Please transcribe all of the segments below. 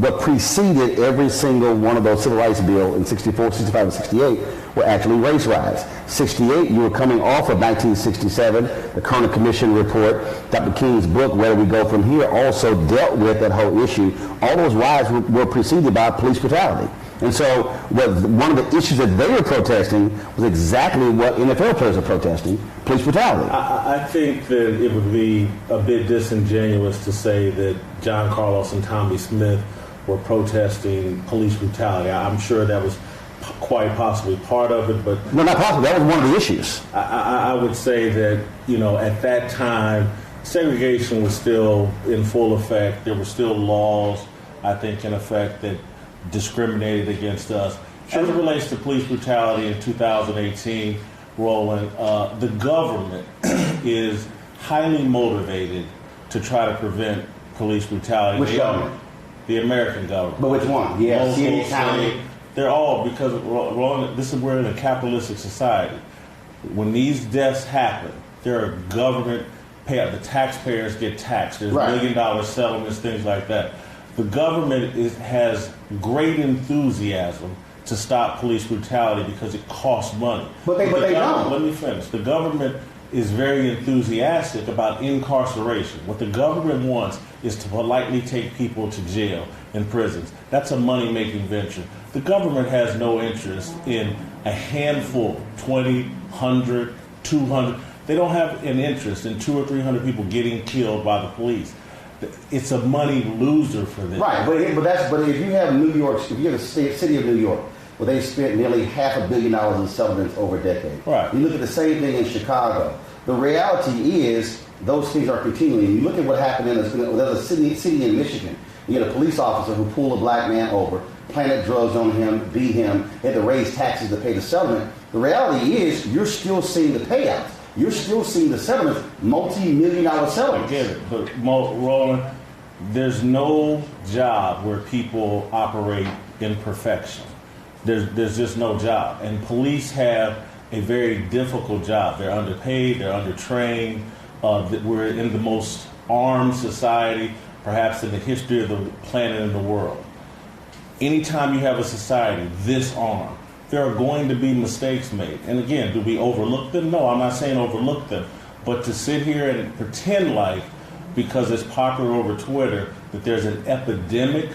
What preceded every single one of those civil rights bills in 64, 65, and 68 were actually race riots. 68, you were coming off of 1967, the Kerner Commission report, Dr. King's book, Where Do We Go From Here, also dealt with that whole issue. All those riots were preceded by police brutality. And so one of the issues that they were protesting was exactly what NFL players are protesting, police brutality. I think that it would be a bit disingenuous to say that John Carlos and Tommy Smith were protesting police brutality. I'm sure that was quite possibly part of it, but... No, not possibly. That was one of the issues. I would say that, at that time, segregation was still in full effect. There were still laws, I think, in effect that discriminated against us. As it relates to police brutality in 2018, Roland, the government is highly motivated to try to prevent police brutality. Which government? The American government. But which one? Yeah, city, county. They're all, because Roland, we're in a capitalistic society. When these deaths happen, there are government payout. The taxpayers get taxed. There's $1 million settlements, things like that. The government has great enthusiasm to stop police brutality because it costs money. But they don't. Let me finish. The government is very enthusiastic about incarceration. What the government wants is to politely take people to jail and prisons. That's a money-making venture. The government has no interest in a handful, 20, 100, 200. They don't have an interest in 200 or 300 people getting killed by the police. It's a money loser for them. Right, but if you have New York, if you have the city of New York, where they spent nearly $500 million in settlements over a decade. Right. You look at the same thing in Chicago. The reality is those things are continuing. You look at what happened there's a city in Michigan. You had a police officer who pulled a black man over, planted drugs on him, beat him, had to raise taxes to pay the settlement. The reality is you're still seeing the payouts. You're still seeing the settlements, multi-million-dollar settlements. I get it, but Roland, there's no job where people operate in perfection. There's just no job. And police have a very difficult job. They're underpaid, they're undertrained. We're in the most armed society, perhaps in the history of the planet and the world. Anytime you have a society this armed, there are going to be mistakes made. And again, do we overlook them? No, I'm not saying overlook them. But to sit here and pretend like, because it's popular over Twitter, that there's an epidemic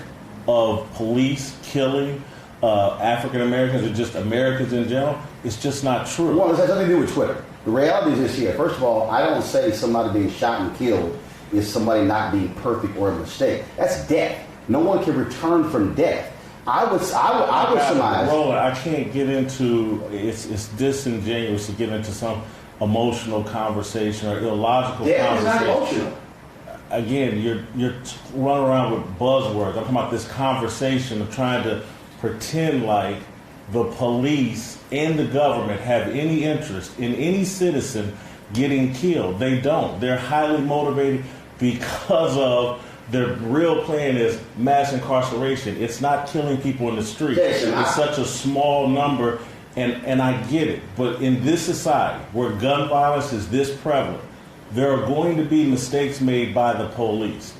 of police killing African Americans or just Americans in general, it's just not true. Well, it has nothing to do with Twitter. The reality is this here. First of all, I don't say somebody being shot and killed is somebody not being perfect or a mistake. That's death. No one can return from death. I would surmise. Roland, I can't get into it's disingenuous to get into some emotional conversation or illogical conversation. It's not emotional. Again, you're running around with buzzwords. I'm talking about this conversation of trying to pretend like the police and the government have any interest in any citizen getting killed. They don't. They're highly motivated because of their real plan is mass incarceration. It's not killing people in the street. It's such a small number, and I get it. But in this society where gun violence is this prevalent, there are going to be mistakes made by the police.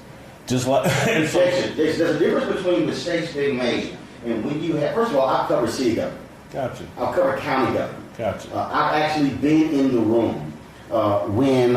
Just like there's a difference between mistakes being made and when you have. First of all, I've covered city government. Gotcha. I've covered county government. Gotcha. I've actually been in the room when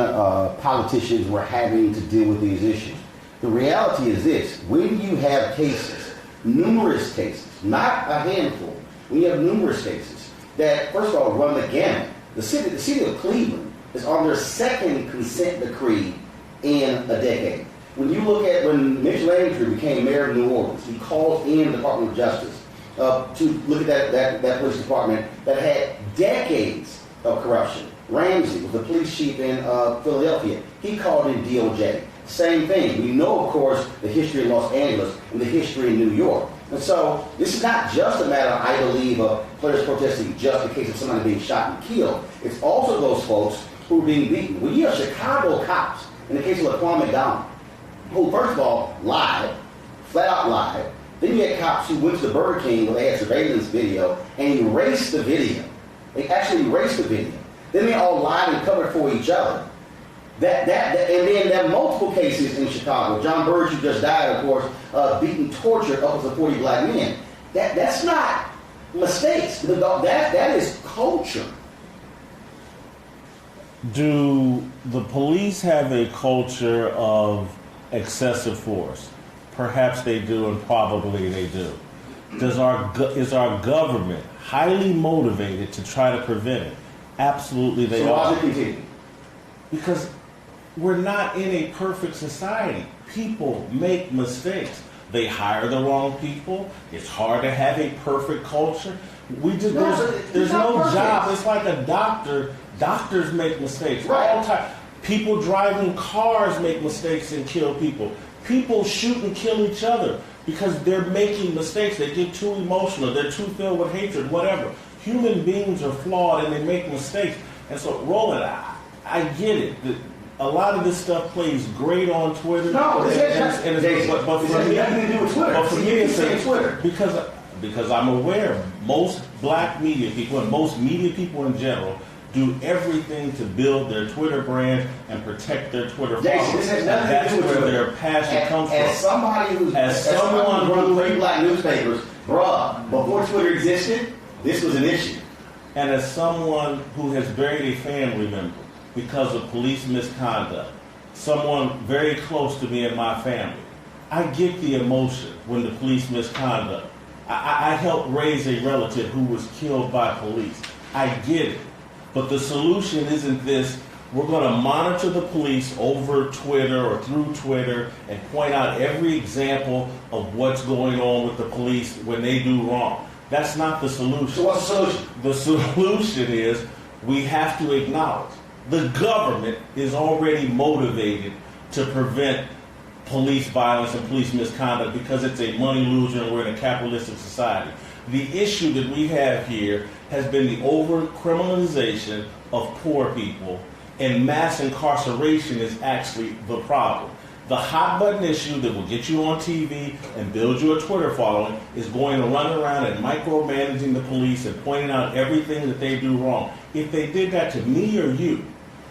politicians were having to deal with these issues. The reality is this: when you have cases, numerous cases, not a handful, when you have numerous cases that, first of all, run the gamut. The city of Cleveland is on their second consent decree in a decade. When you look at when Mitch Landry became mayor of New Orleans, he called in the Department of Justice to look at that police department that had decades of corruption. Ramsey was the police chief in Philadelphia. He called in DOJ. Same thing. We know, of course, the history in Los Angeles and the history in New York. And so this is not just a matter, I believe, of players protesting just in case of somebody being shot and killed. It's also those folks who are being beaten. When you have Chicago cops, in the case of Laquan McDonald, who first of all lied, flat out lied. Then you had cops who went to the Burger King where they had surveillance video and erased the video. They actually erased the video. Then they all lied and covered for each other. And then there are multiple cases in Chicago. John Burge, who just died, of course, beaten, tortured upwards of 40 black men. That's not mistakes. That is culture. Do the police have a culture of excessive force? Perhaps they do, and probably they do. Is our government highly motivated to try to prevent it? Absolutely they So are. why should it continue? Because we're not in a perfect society. People make mistakes. They hire the wrong people. It's hard to have a perfect culture. There's no job. It's like a doctor. Doctors make mistakes all the time. People driving cars make mistakes and kill people. People shoot and kill each other because they're making mistakes. They get too emotional. They're too filled with hatred, whatever. Human beings are flawed and they make mistakes. And so, Roland, I get it. A lot of this stuff plays great on Twitter. No, but for me, nothing to do with Twitter. But for me, it's Twitter. Because I'm aware most black media people and most media people in general do everything to build their Twitter brand and protect their Twitter followers. That's where their passion comes from. As someone who runs 3 black newspapers, before Twitter existed, this was an issue. And as someone who has buried a family member because of police misconduct, someone very close to me and my family, I get the emotion when the police misconduct. I helped raise a relative who was killed by police. I get it. But the solution isn't this, we're going to monitor the police over Twitter or through Twitter and point out every example of what's going on with the police when they do wrong. That's not the solution. So what's the solution? The solution is we have to acknowledge the government is already motivated to prevent police violence and police misconduct because it's a money loser and we're in a capitalistic society. The issue that we have here has been the over-criminalization of poor people, and mass incarceration is actually the problem. The hot-button issue that will get you on TV and build you a Twitter following is going to run around and micromanaging the police and pointing out everything that they do wrong. If they did that to me or you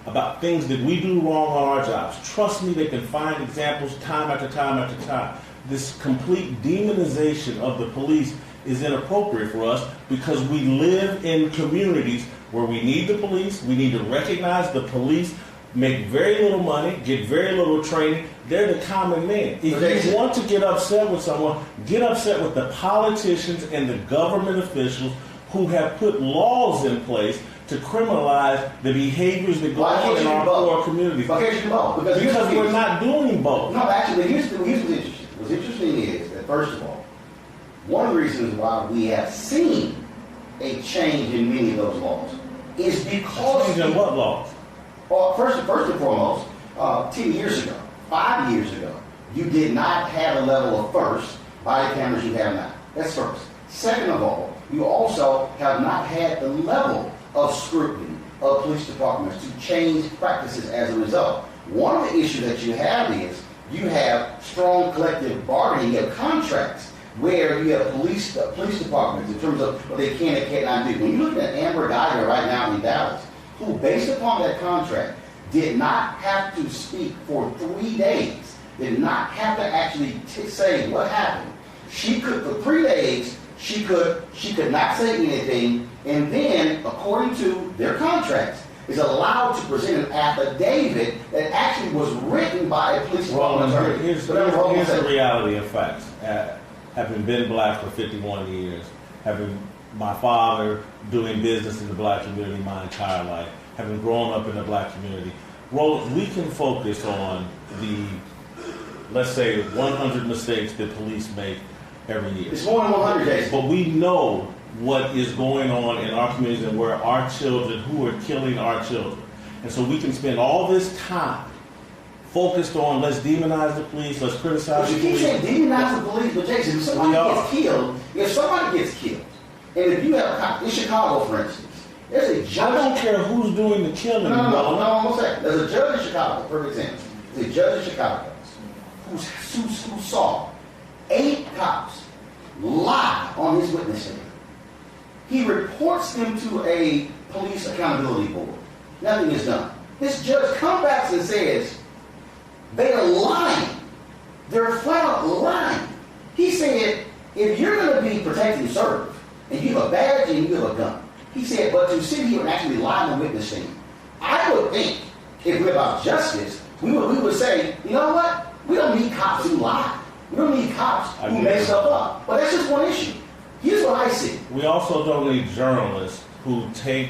about things that we do wrong on our jobs, trust me, they can find examples time after time after time. This complete demonization of the police is inappropriate for us because we live in communities where we need the police. We need to recognize the police make very little money, get very little training. They're the common man. If you want to get upset with someone, get upset with the politicians and the government officials who have put laws in place to criminalize the behaviors that go on in our poor communities. Because we're not doing both. No, actually, here's what's interesting. What's interesting is that, first of all, one of the reasons why we have seen a change in many of those laws is because... Change in what laws? Well, first and foremost, 10 years ago, 5 years ago, you did not have a level of first body cameras you have now. That's first. Second of all, you also have not had the level of scrutiny of police departments to change practices as a result. One of the issues that you have is you have strong collective bargaining, you have contracts where you have police departments in terms of what they can and cannot do. When you look at Amber Geiger right now in Dallas, who, based upon that contract, did not have to speak for 3 days, did not have to actually say what happened. She could, for 3 days, she could not say anything, and then, according to their contracts, is allowed to present an affidavit that actually was written by a police department attorney. Here's the reality of facts. Having been black for 51 years, having my father doing business in the black community my entire life, having grown up in the black community, Roland, we can focus on the let's say, 100 mistakes that police make every year. It's more than 100 days. But we know what is going on in our communities and where our children, who are killing our children. And so we can spend all this time focused on let's demonize the police, let's criticize But the you keep police. saying demonize the police, but Jason, if somebody gets killed, and if you have a cop in Chicago, for instance, there's a judge. I don't care who's doing the killing. No, 1 second. There's a judge in Chicago, for example. There's a judge in Chicago who saw 8 cops lie on his witness stand. He reports them to a police accountability board. Nothing is done. This judge comes back and says, they are lying. They're flat out lying. He said, if you're going to be protect and serve, and you have a badge and you have a gun, he said, but to sit here and actually lie on the witness stand, I would think, if we're about justice, we would say, you know what? We don't need cops who lie. We don't need cops who make stuff up. But that's just one issue. Here's what I see. We also don't need journalists who take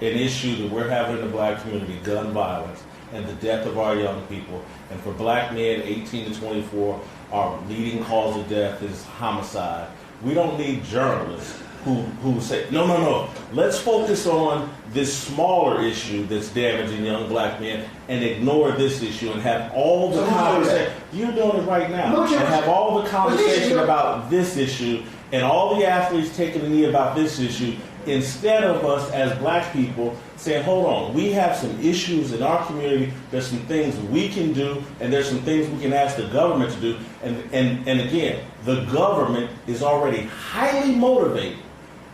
an issue that we're having in the black community, gun violence, and the death of our young people. And for black men 18 to 24, our leading cause of death is homicide. We don't need journalists who say, no, let's focus on this smaller issue that's damaging young black men and ignore this issue and have all the conversation. You're doing it right now. And have all the conversation about this issue and all the athletes taking a knee about this issue instead of us as black people saying, hold on, we have some issues in our community, there's some things we can do, and there's some things we can ask the government to do. And again, the government is already highly motivated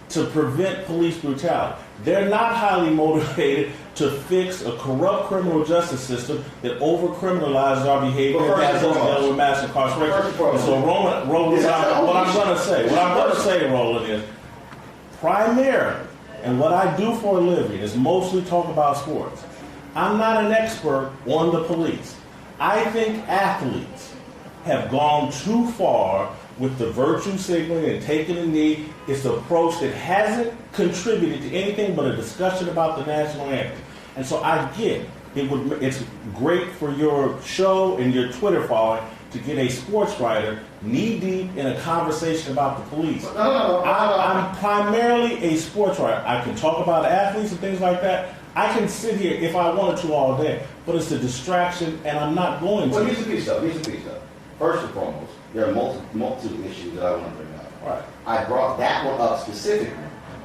to prevent police brutality. They're not highly motivated to fix a corrupt criminal justice system that over-criminalizes our behavior and has us deal with mass incarceration. And so, Roland, what I'm going to say, Roland, is primarily, and what I do for a living is mostly talk about sports. I'm not an expert on the police. I think athletes have gone too far with the virtue signaling and taking a knee. It's an approach that hasn't contributed to anything but a discussion about the national anthem. And so I get it's great for your show and your Twitter following to get a sports writer knee-deep in a conversation about the police. I'm primarily a sports writer. I can talk about athletes and things like that. I can sit here if I wanted to all day, but it's a distraction, and I'm not going to. Well, here's the piece, though. First and foremost, there are multiple issues that I want to bring up. Right. I brought that one up specifically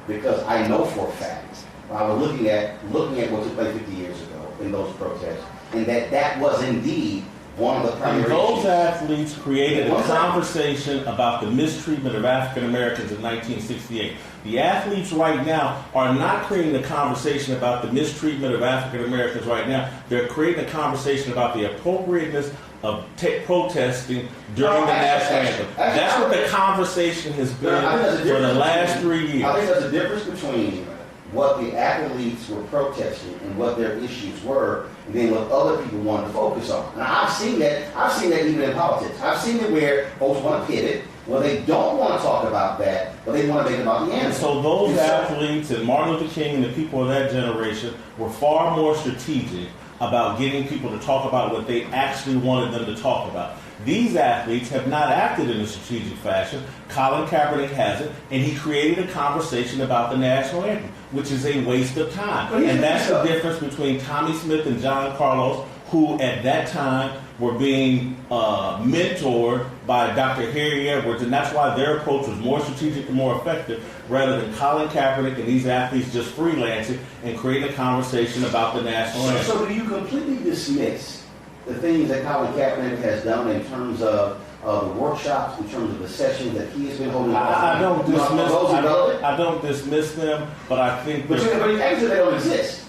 because I know for a fact, I was looking at what took place 50 years ago in those protests, and that was indeed one of the primary Those issues. athletes created a conversation about the mistreatment of African Americans in 1968. The athletes right now are not creating a conversation about the mistreatment of African Americans right now. They're creating a conversation about the appropriateness of protesting during the national anthem. That's what the conversation has been for the last 3 years. I think there's a difference between what the athletes were protesting and what their issues were, and then what other people wanted to focus on. And I've seen that even in politics. I've seen it where folks want to pivot, where they don't want to talk about that, but they want to make it about the anthem. And so those athletes and Martin Luther King and the people of that generation were far more strategic about getting people to talk about what they actually wanted them to talk about. These athletes have not acted in a strategic fashion. Colin Kaepernick hasn't, and he created a conversation about the national anthem, which is a waste of time. And that's the difference between Tommy Smith and John Carlos, who at that time were being mentored by Dr. Harry Edwards, and that's why their approach was more strategic and more effective, rather than Colin Kaepernick and these athletes just freelancing and creating a conversation about the national anthem. So do you completely dismiss the things that Colin Kaepernick has done in terms of the workshops, in terms of the sessions that he has been holding? I don't dismiss them, but I think... But you actually they don't exist.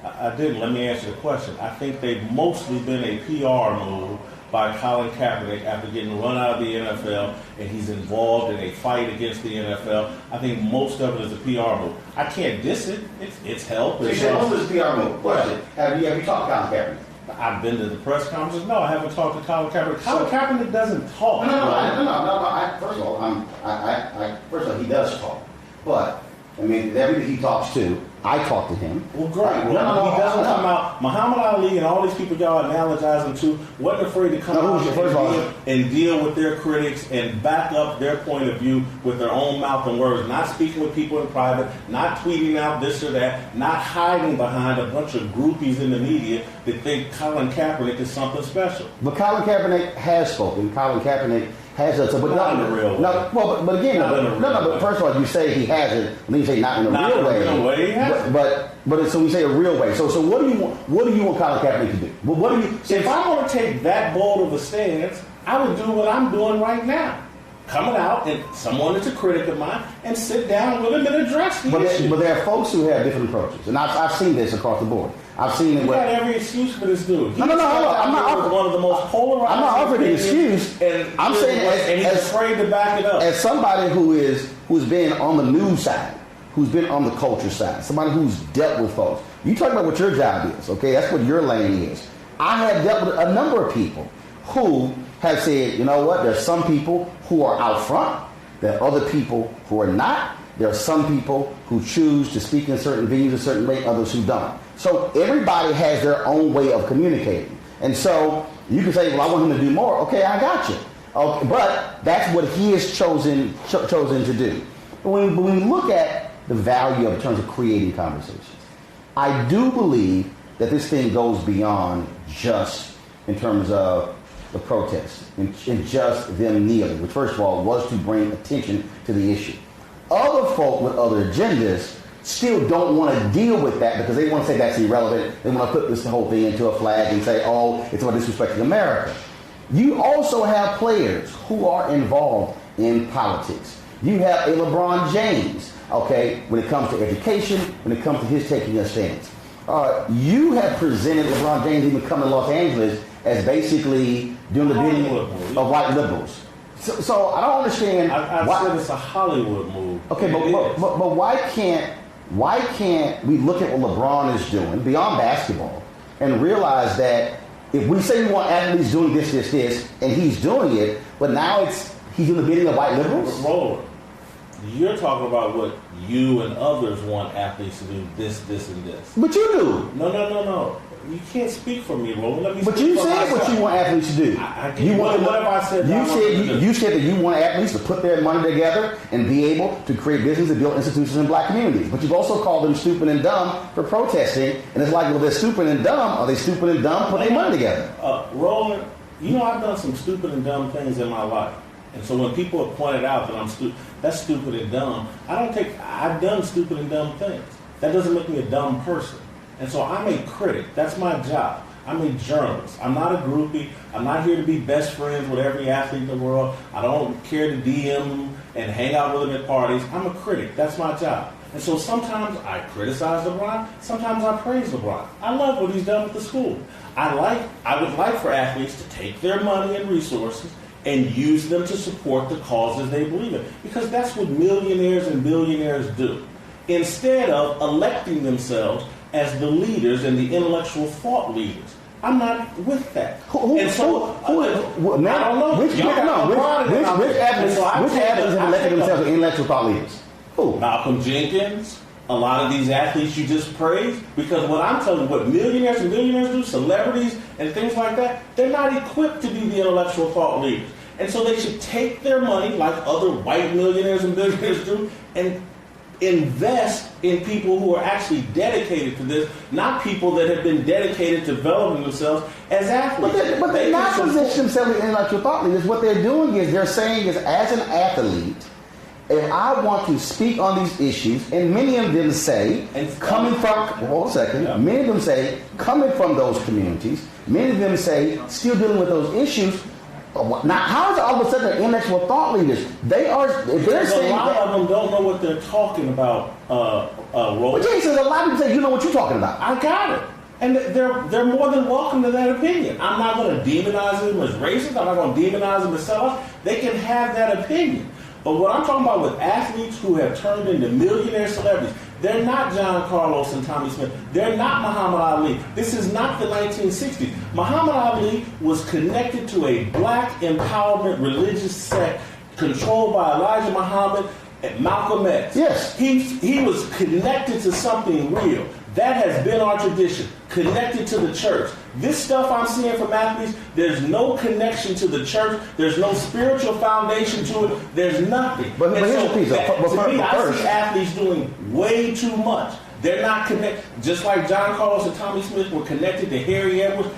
I didn't. Let me answer the question. I think they've mostly been a PR move by Colin Kaepernick after getting run out of the NFL, and he's involved in a fight against the NFL. I think most of it is a PR move. I can't diss it. It's help. So you said most of it's a PR move. Question. Have you talked to Colin Kaepernick? I've been to the press conferences. No, I haven't talked to Colin Kaepernick. Colin Kaepernick doesn't talk. No. First of all, he does talk. But, I mean, everybody he talks to, I talked to him. Well, great. He doesn't come out. Muhammad Ali and all these people y'all analogizing to wasn't afraid to come out and deal with their critics and back up their point of view with their own mouth and words, not speaking with people in private, not tweeting out this or that, not hiding behind a bunch of groupies in the media that think Colin Kaepernick is something special. But Colin Kaepernick has spoken. Colin Kaepernick has done so, but not in a real way. But again, but first of all, you say he hasn't, and then you say not in a real way. Not in a way, he hasn't. But so we say a real way. So what do you want Colin Kaepernick to do? What do you? If I want to take that bold of a stance, I would do what I'm doing right now. Coming out and someone that's a critic of mine and sit down with him and address the issue. But there are folks who have different approaches, and I've seen this across the board. I've seen it. You got every excuse for this dude. No. I'm not offering one of the most polarized. I'm not offering an excuse. And I'm saying, he's afraid to back it up. As somebody who's been on the news side, who's been on the culture side, somebody who's dealt with folks. You talk about what your job is, okay? That's what your lane is. I have dealt with a number of people who have said, you know what? There's some people who are out front. There are other people who are not. There are some people who choose to speak in certain venues a certain way, others who don't. So everybody has their own way of communicating. And so you can say, well, I want him to do more. Okay, I got you. Okay, but that's what he has chosen to do. But when we look at the value in terms of creating conversations, I do believe that this thing goes beyond just in terms of the protest and just them kneeling, which first of all was to bring attention to the issue. Other folk with other agendas still don't want to deal with that because they want to say that's irrelevant. They want to put this whole thing into a flag and say, oh, it's about disrespecting America. You also have players who are involved in politics. You have a LeBron James, okay, when it comes to education, when it comes to his taking a stance. You have presented LeBron James even coming to Los Angeles as basically doing the bidding of white liberals. So I don't understand. I said it's a Hollywood move. Okay, but why can't we look at what LeBron is doing beyond basketball and realize that if we say we want athletes doing this, and he's doing it, but now he's doing the bidding of white liberals? Roland, you're talking about what you and others want athletes to do, this, and this. But you do. No. You can't speak for me, Roland. But you said what you want athletes to do. You said that you want athletes to put their money together and be able to create business and build institutions in black communities. But you've also called them stupid and dumb for protesting. And it's like, well, they're stupid and dumb. Are they stupid and dumb? Put their money together. Roland, I've done some stupid and dumb things in my life. And so when people have pointed out that that's stupid and dumb, I've done stupid and dumb things. That doesn't make me a dumb person. And so I'm a critic. That's my job. I'm a journalist. I'm not a groupie. I'm not here to be best friends with every athlete in the world. I don't care to DM them and hang out with them at parties. I'm a critic. That's my job. And so sometimes I criticize LeBron. Sometimes I praise LeBron. I love what he's done with the school. I would like for athletes to take their money and resources and use them to support the causes they believe in. Because that's what millionaires and billionaires do. Instead of electing themselves as the leaders and the intellectual thought leaders. I'm not with that. I don't know. Which athletes have elected themselves as intellectual thought leaders? Who? Malcolm Jenkins, a lot of these athletes you just praised, because what I'm telling you, what millionaires and billionaires do, celebrities and things like that, they're not equipped to be the intellectual thought leaders. And so they should take their money, like other white millionaires and billionaires do, and invest in people who are actually dedicated to this, not people that have been dedicated to developing themselves as athletes. But they're not positioning themselves as intellectual thought leaders. What they're doing is they're saying is, as an athlete, if I want to speak on these issues, and many of them say, coming from those communities, many of them say, still dealing with those issues. Now, how is it all of a sudden they're intellectual thought leaders? They're saying a lot of them don't know what they're talking about. Roland. But Jason, a lot of people say, you know what you're talking about. I got it. And they're more than welcome to that opinion. I'm not going to demonize them as racist. I'm not going to demonize them as sellouts. They can have that opinion. But what I'm talking about with athletes who have turned into millionaire celebrities, they're not John Carlos and Tommy Smith. They're not Muhammad Ali. This is not the 1960s. Muhammad Ali was connected to a black empowerment religious sect controlled by Elijah Muhammad Malcolm X. Yes. He was connected to something real. That has been our tradition, connected to the church. This stuff I'm seeing from athletes, there's no connection to the church. There's no spiritual foundation to it. There's nothing. But here's the piece. I see athletes doing way too much. They're not connected. Just like John Carlos and Tommy Smith were connected to Harry Edwards.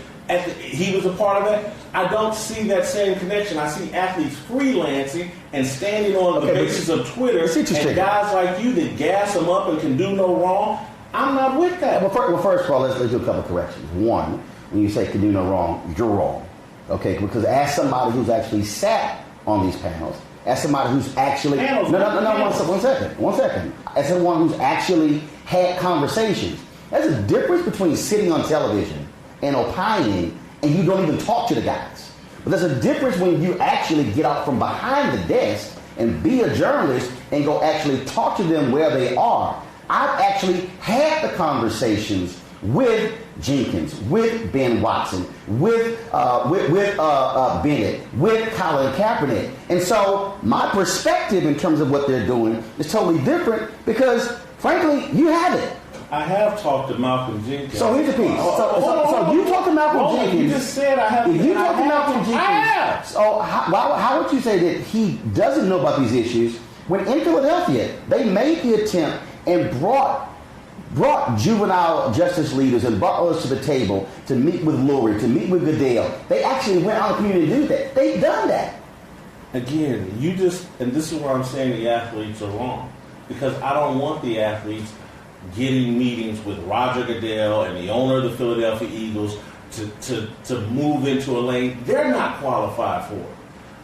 He was a part of that. I don't see that same connection. I see athletes freelancing and standing on the basis of Twitter and guys like you that gas them up and can do no wrong. I'm not with that. Well, first of all, let's do a couple of corrections. One, when you say can do no wrong, you're wrong. Okay, because as somebody who's actually sat on these panels, as somebody who's actually... One second. As someone who's actually had conversations, there's a difference between sitting on television and opining and you don't even talk to the guys. But there's a difference when you actually get out from behind the desk and be a journalist and go actually talk to them where they are. I've actually had the conversations with Jenkins, with Ben Watson, with Bennett, with Colin Kaepernick. And so my perspective in terms of what they're doing is totally different because, frankly, you haven't. I have talked to Malcolm Jenkins. So here's the piece. So you talked to Malcolm Jenkins. You just said I haven't. If you talked to Malcolm Jenkins, I have. So how would you say that he doesn't know about these issues when in Philadelphia they made the attempt and brought juvenile justice leaders and brought others to the table to meet with Lurie, to meet with Goodell. They actually went out in the community to do that. They've done that. Again, and this is where I'm saying the athletes are wrong. Because I don't want the athletes getting meetings with Roger Goodell and the owner of the Philadelphia Eagles to move into a lane they're not qualified for.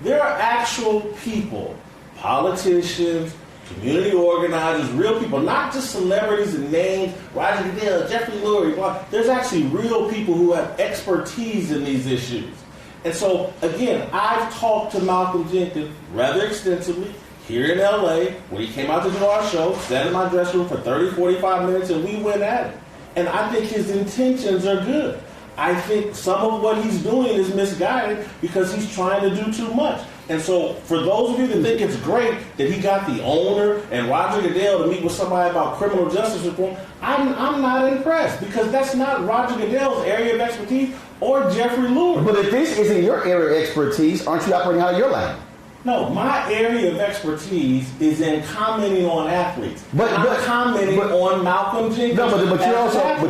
There are actual people, politicians, community organizers, real people, not just celebrities and names, Roger Goodell, Jeffrey Lurie, blah. There's actually real people who have expertise in these issues. And so, again, I've talked to Malcolm Jenkins rather extensively here in LA when he came out to do our show, sat in my dressing room for 30, 45 minutes, and we went at it. And I think his intentions are good. I think some of what he's doing is misguided because he's trying to do too much. And so for those of you that think it's great that he got the owner and Roger Goodell to meet with somebody about criminal justice reform, I'm not impressed because that's not Roger Goodell's area of expertise or Jeffrey Lurie. But if this isn't your area of expertise, aren't you operating out of your lane? No, my area of expertise is in commenting on athletes. But commenting on Malcolm Jenkins. No, but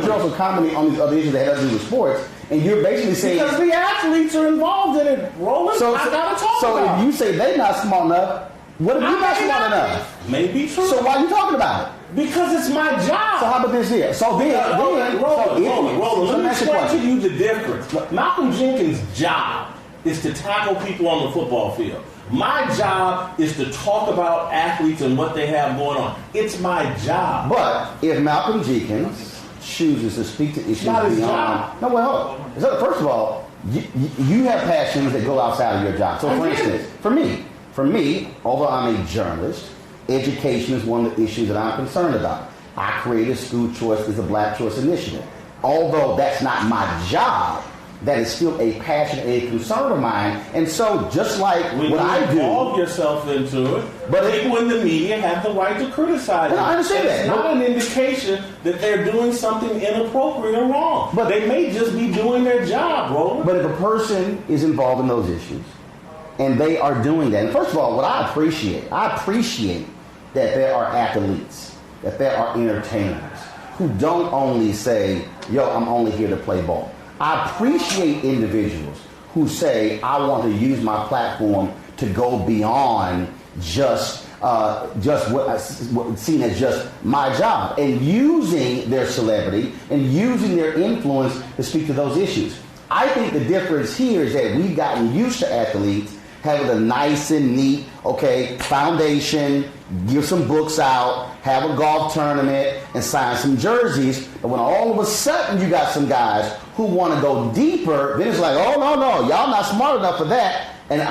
you're also commenting on these other issues that have to do with sports, and you're basically saying because the athletes are involved in it, Roland. I gotta talk about. So if you say they're not smart enough, what if you're not smart enough? Maybe true. So why are you talking about it? Because it's my job. So how about this here? Roland, let me explain to you the difference. Malcolm Jenkins' job is to tackle people on the football field. My job is to talk about athletes and what they have going on. It's my job. But if Malcolm Jenkins chooses to speak to issues not his beyond... job. No, well, first of all, you have passions that go outside of your job. So for instance, for me, although I'm a journalist, education is one of the issues that I'm concerned about. I created School Choice as a Black Choice Initiative. Although that's not my job, that is still a passion and a concern of mine. And so just like when what I do... involve yourself into it, but people in the media have the right to criticize it. I understand that. It's not an indication that they're doing something inappropriate or wrong. But they may just be doing their job, Roland. But if a person is involved in those issues, and they are doing that, and first of all, what I appreciate that there are athletes, that there are entertainers, who don't only say, yo, I'm only here to play ball. I appreciate individuals who say, I want to use my platform to go beyond just what's seen as just my job, and using their celebrity and using their influence to speak to those issues. I think the difference here is that we've gotten used to athletes having a nice and neat, foundation, give some books out, have a golf tournament, and sign some jerseys. But when all of a sudden you got some guys who want to go deeper, then it's like, oh, no, y'all not smart enough for that. And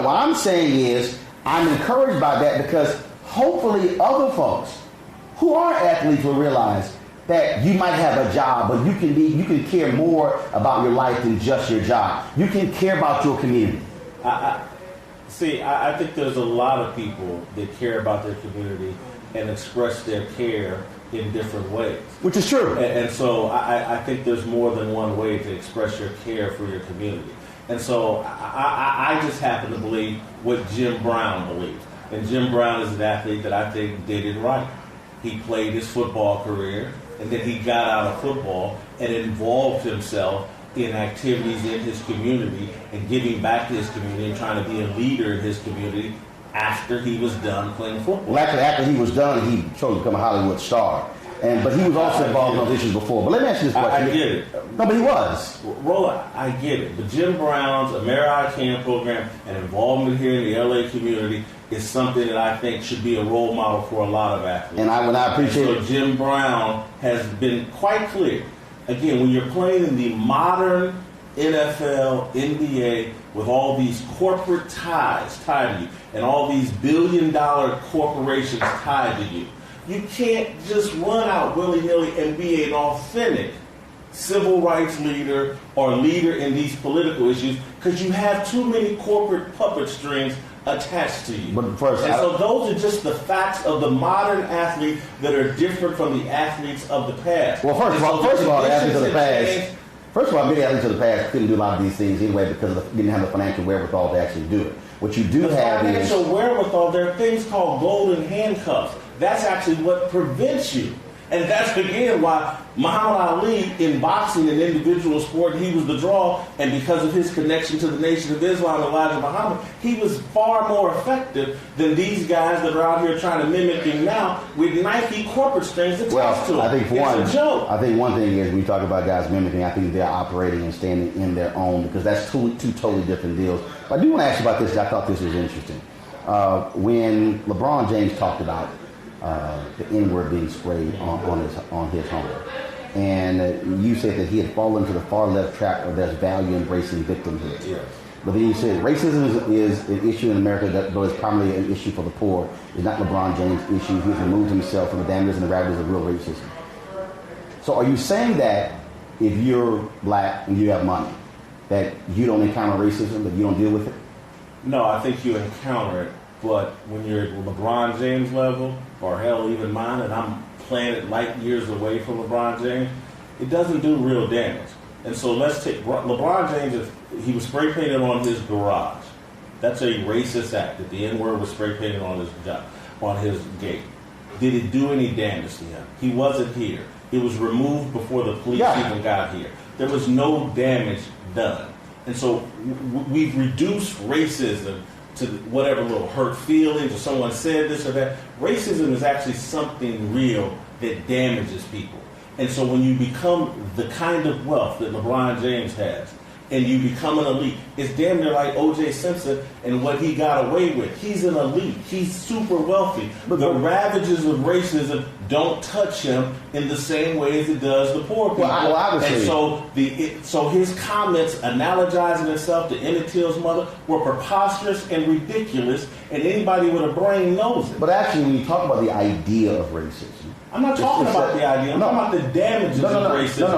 what I'm saying is, I'm encouraged by that because hopefully other folks who are athletes will realize that you might have a job, but you can care more about your life than just your job. You can care about your community. See, I think there's a lot of people that care about their community and express their care in different ways. Which is true. And so I think there's more than one way to express your care for your community. And so I just happen to believe what Jim Brown believes. And Jim Brown is an athlete that I think did it right. He played his football career, and then he got out of football and involved himself in activities in his community and giving back to his community and trying to be a leader in his community after he was done playing football. Well, after he was done, he chose to become a Hollywood star. But he was also involved in those issues before. But let me ask you this question. I get it. No, but he was. Roland, I get it. But Jim Brown's AmeriCAN program and involvement here in the LA community is something that I think should be a role model for a lot of athletes. And I appreciate it. So Jim Brown has been quite clear. Again, when you're playing in the modern NFL, NBA, with all these corporate ties tied to you and all these billion-dollar corporations tied to you, you can't just run out willy-nilly and be an authentic civil rights leader or leader in these political issues because you have too many corporate puppet strings attached to you. But first, and so those are just the facts of the modern athlete that are different from the athletes of the past. Well, first of all, the athletes of the past. First of all, many athletes of the past couldn't do a lot of these things anyway because they didn't have the financial wherewithal to actually do it. What you do have is financial wherewithal. There are things called golden handcuffs. That's actually what prevents you. And that's, again, why Muhammad Ali in boxing, an individual sport, he was the draw. And because of his connection to the Nation of Islam, Elijah Muhammad, he was far more effective than these guys that are out here trying to mimic him now with Nike corporate strings attached to them. I think it's a joke. I think one thing is when you talk about guys mimicking, I think they're operating and standing in their own because that's two totally different deals. But I do want to ask you about this. I thought this was interesting. When LeBron James talked about the N-word being sprayed on his home. And you said that he had fallen into the far left trap of there's value embracing victimhood. Yeah. But then you said racism is an issue in America that is primarily an issue for the poor. It's not LeBron James' issue. He's removed himself from the damages and the ravages of real racism. So are you saying that if you're black and you have money, that you don't encounter racism, that you don't deal with it? No, I think you encounter it. But when you're at LeBron James level, or hell, even mine, and I'm planet light years away from LeBron James, it doesn't do real damage. And so let's take LeBron James. If he was spray painted on his garage, that's a racist act. That the N-word was spray painted on his gate. Did it do any damage to him? He wasn't here. It was removed before the police even got here. There was no damage done. And so we've reduced racism to whatever little hurt feelings or someone said this or that. Racism is actually something real that damages people. And so when you become the kind of wealth that LeBron James has, and you become an elite, it's damn near like O.J. Simpson and what he got away with. He's an elite. He's super wealthy. But the ravages of racism don't touch him in the same way as it does the poor people. And so his comments analogizing himself to Emmett Till's mother were preposterous and ridiculous, and anybody with a brain knows it. But actually, when you talk about the idea of racism, I'm not talking about the idea. I'm talking about the damages of racism.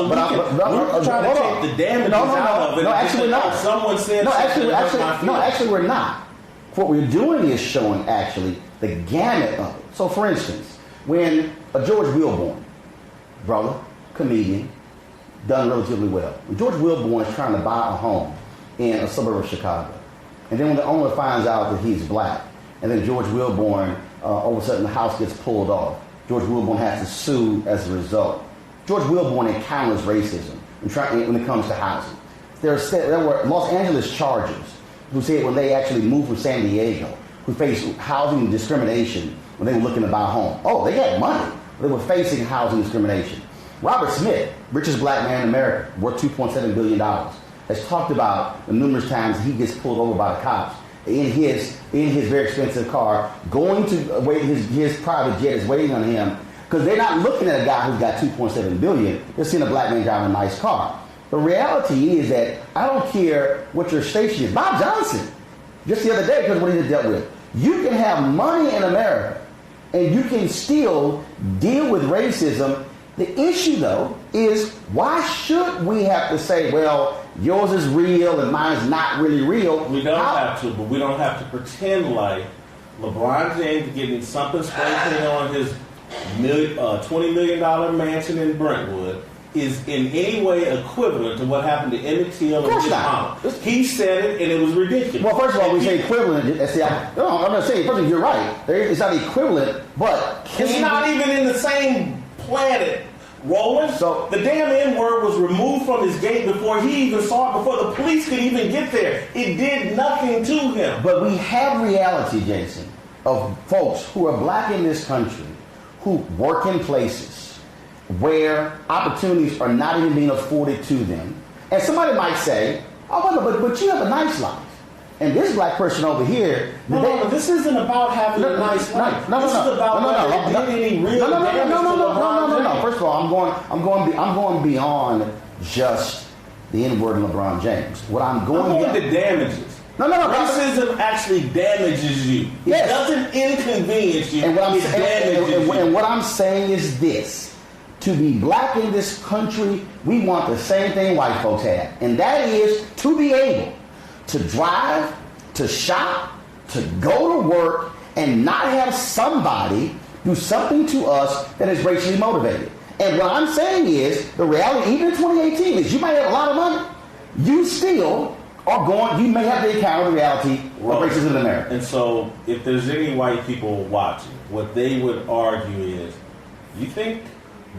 We're trying to take the damages out of it. No, actually, we're not. Someone said actually, we're not. What we're doing is showing actually the gamut of it. So, for instance, when a George Wilborn, brother, comedian, done relatively well. When George Wilborn is trying to buy a home in a suburb of Chicago, and then when the owner finds out that he's black, and then George Wilborn, all of a sudden the house gets pulled off. George Wilborn has to sue as a result. George Wilborn encounters racism when it comes to housing. There were Los Angeles Chargers who said when they actually moved from San Diego, who faced housing discrimination when they were looking to buy a home. Oh, they had money. They were facing housing discrimination. Robert Smith, richest black man in America, worth $2.7 billion, has talked about the numerous times he gets pulled over by the cops in his very expensive car, going to wait. His private jet is waiting on him because they're not looking at a guy who's got $2.7 billion. They're seeing a black man driving a nice car. The reality is that I don't care what your station is. Bob Johnson, just the other day, because what he just dealt with, you can have money in America and you can still deal with racism. The issue, though, is why should we have to say, well, yours is real and mine is not really real. We don't have to, but we don't have to pretend like LeBron James getting something spray painted on his $20 million mansion in Brentwood is in any way equivalent to what happened to Emmett Till and Jim Holland. He said it, and it was ridiculous. Well, first of all, we say equivalent. I'm not saying, first of all, you're right. It's not equivalent, but it's not even in the same planet, Roland. So the damn N-word was removed from his gate before he even saw it, before the police could even get there. It did nothing to him. But we have reality, Jason, of folks who are black in this country who work in places where opportunities are not even being afforded to them. And somebody might say, oh, but you have a nice life. And this black person over here... No, this isn't about having a nice life. This is about whether it did any real damage to LeBron James. No. First of all, I'm going beyond just the N-word and LeBron James. I'm going to damages. No. Racism actually damages you. It doesn't inconvenience you. And what I'm saying is this. To be black in this country, we want the same thing white folks have. And that is to be able to drive, to shop, to go to work, and not have somebody do something to us that is racially motivated. And what I'm saying is, the reality, even in 2018, is you might have a lot of money, you still you may have to encounter the reality of racism in America. And so, if there's any white people watching, what they would argue is, you think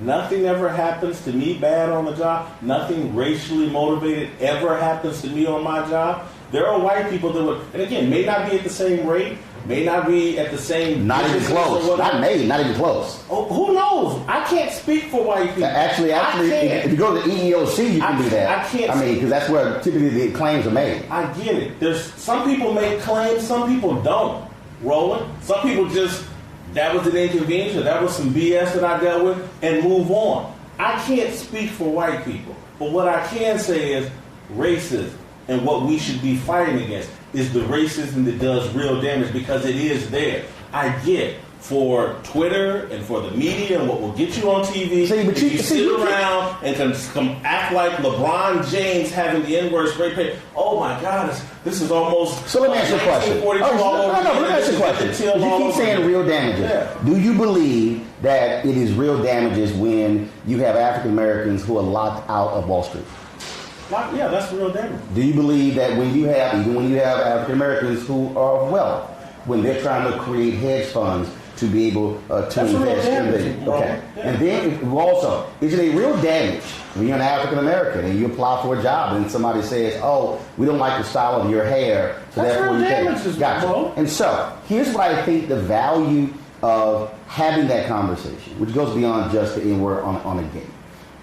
nothing ever happens to me bad on the job? Nothing racially motivated ever happens to me on my job? There are white people that would, and again, may not be at the same rate, may not be at the same... Not even close. Not even close. Oh, who knows? I can't speak for white people. Actually, if you go to the EEOC, you can do that. I can't. Because that's where typically the claims are made. I get it. There's some people make claims, some people don't. Roland. Some people just, that was an inconvenience, or that was some BS that I dealt with, and move on. I can't speak for white people. But what I can say is racism and what we should be fighting against is the racism that does real damage, because it is there. I get for Twitter and for the media and what will get you on TV. If you sit around and can act like LeBron James having the N-word spray paint, oh my God, this is almost... So let me ask you a question. Let me ask you a question. You keep saying real damages. Yeah. Do you believe that it is real damages when you have African Americans who are locked out of Wall Street? Yeah, that's real damage. Do you believe that even when you have African Americans who are of wealth, when they're trying to create hedge funds to be able to invest in them? Okay. Yeah. And then also, is it a real damage when you're an African American and you apply for a job and somebody says, oh, we don't like the style of your hair, so therefore you can't. Gotcha. And so, here's what I think the value of having that conversation, which goes beyond just the N-word on a game.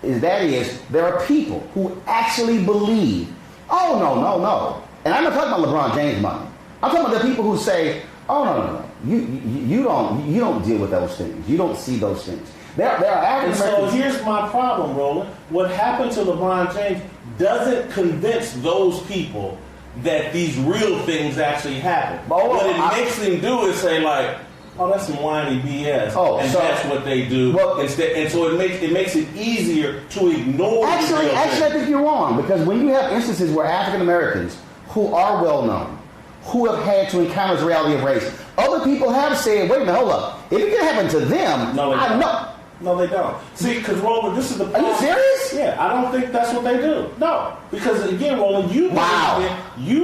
There are people who actually believe, oh, no. And I'm not talking about LeBron James money. I'm talking about the people who say, oh, no. You don't deal with those things. You don't see those things. There are African Americans. So here's my problem, Roland. What happened to LeBron James doesn't convince those people that these real things actually happen. What it makes them do is say, like, oh, that's some whiny BS, that's what they do. Well, instead, and so it makes it easier to ignore. Actually, I think you're wrong, because when you have instances where African Americans who are well known, who have had to encounter the reality of race, other people have said, "Wait a minute, hold up! If it can happen to them, No, they don't. See, because Roland, this is the problem. Are you serious? Yeah, I don't think that's what they do. No, because again, Roland, you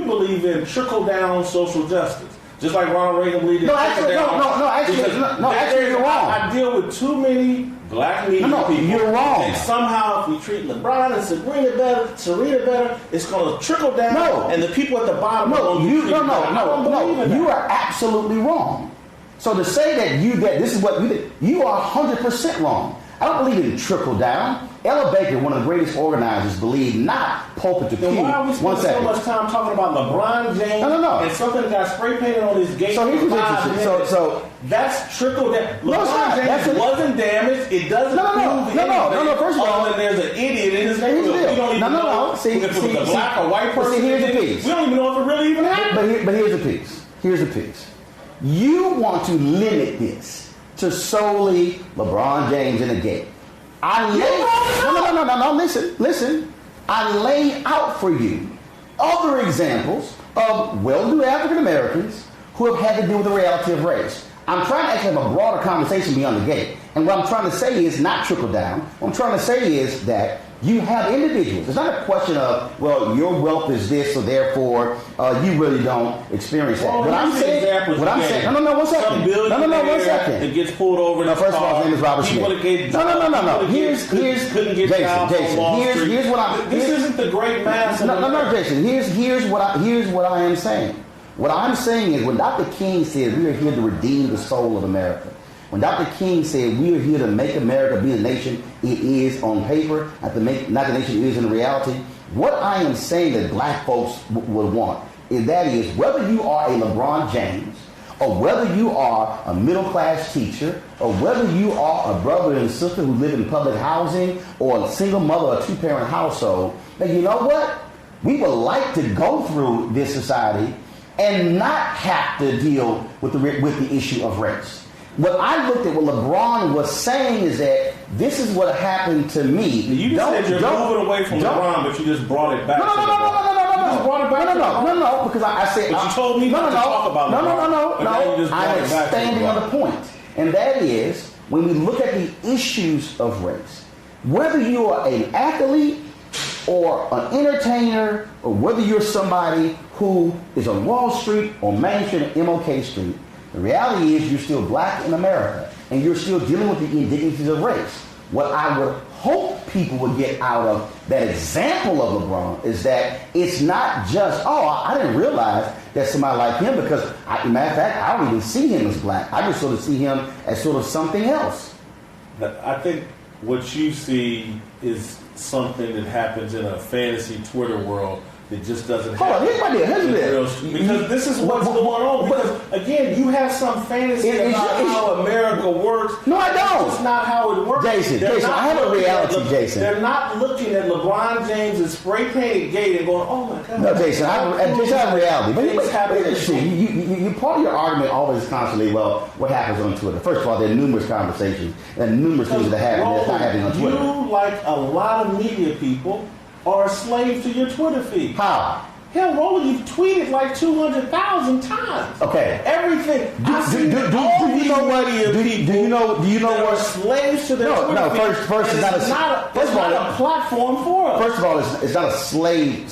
believe in trickle down social justice. Just like Ronald Reagan believed in actually, you're wrong. I deal with too many black media people. You're wrong. And somehow, if we treat LeBron and Serena better, it's going to trickle down. No. And the people at the bottom you are absolutely wrong. So to say that this is what you are 100% wrong. I don't believe in trickle down. Ella Baker, one of the greatest organizers, believed not pulpit to pew. Then why are we spending so much time talking about LeBron James and something that got spray painted on his gate? So here's what's interesting. So that's trickled down. LeBron James wasn't damaged. It doesn't prove anything. No. First of all, there's an idiot in his neighborhood. We don't even know if it was a black or white person. Here's the piece. We don't even know if it really even happened. But here's the piece. You want to limit this to solely LeBron James in a gate. No, listen. I laid out for you other examples of well-to-do African Americans who have had to deal with the reality of race. I'm trying to actually have a broader conversation beyond the gate. And what I'm trying to say is not trickle down. What I'm trying to say is that you have individuals. It's not a question of, well, your wealth is this, so therefore you really don't experience that. Well, one second. It gets pulled over. No, first of all, his name is Robert Smith. No. Here's couldn't get Jason. Here's what I'm. This isn't the great mass. No, Jason. Here's what I am saying. What I'm saying is when Dr. King said we are here to redeem the soul of America, when Dr. King said we are here to make America be the nation it is on paper, not the nation it is in reality, what I am saying that black folks would want is that is whether you are a LeBron James or whether you are a middle-class teacher or whether you are a brother and sister who live in public housing or a single mother or a two-parent household, that you know what? We would like to go through this society and not have to deal with the issue of race. What I looked at, what LeBron was saying is that this is what happened to me. You said you're moving away from LeBron, but you just brought it back. No, because I said. But you told me not to talk about LeBron. No. I'm expanding on the point, and that is when we look at the issues of race, whether you are an athlete or an entertainer, or whether you're somebody who is on Wall Street or Main Street or MLK Street, the reality is you're still black in America, and you're still dealing with the indignities of race. What I would hope people would get out of that example of LeBron is that it's not just, I didn't realize that somebody like him, because, matter of fact, I don't even see him as black. I just sort of see him as sort of something else. I think what you see is something that happens in a fantasy Twitter world that just doesn't happen. Here's my deal. Because this is what's going on. Because, again, you have some fantasy about how America works. No, I don't. That's not how it works. Jason, I have a reality, Jason. They're not looking at LeBron James' spray-painted gate and going, oh, my God. No, Jason, I have a reality. But you part of your argument always constantly, well, what happens on Twitter? First of all, there are numerous conversations and numerous things that happen that's not happening on Twitter. You, like a lot of media people, are a slave to your Twitter feed. How? Hell, Roland, you've tweeted like 200,000 times. Okay. Everything. Do you know what? Do you know what? Slaves to their Twitter feed. First, it's not a platform for us. First of all, it's not a slave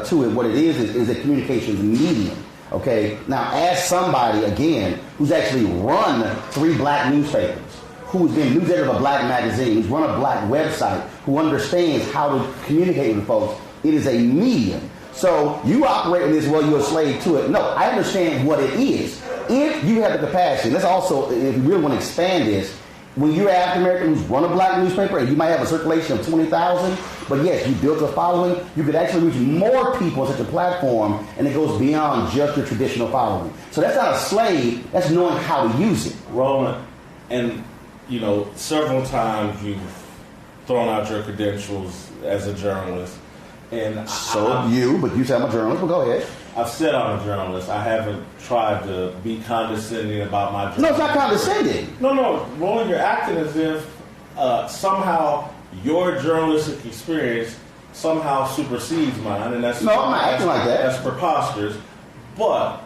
to it. What it is a communications medium. Okay. Now, as somebody again who's actually run 3 black newspapers, who's been news editor of a black magazine, who's run a black website, who understands how to communicate with folks, it is a medium. So you operate in this, well, you're a slave to it. No, I understand what it is. If you have the capacity, let's also, if you really want to expand this, when you're an African American who's run a black newspaper and you might have a circulation of 20,000, but yes, you built a following, you could actually reach more people on such a platform, and it goes beyond just your traditional following. So that's not a slave, that's knowing how to use it. Roland, and several times you've thrown out your credentials as a journalist. And but you say I'm a journalist, but go ahead. I've said I'm a journalist. I haven't tried to be condescending about my journalism. No, it's not condescending. No, Roland, you're acting as if somehow your journalistic experience somehow supersedes mine. And that's I'm not acting like that. That's preposterous. But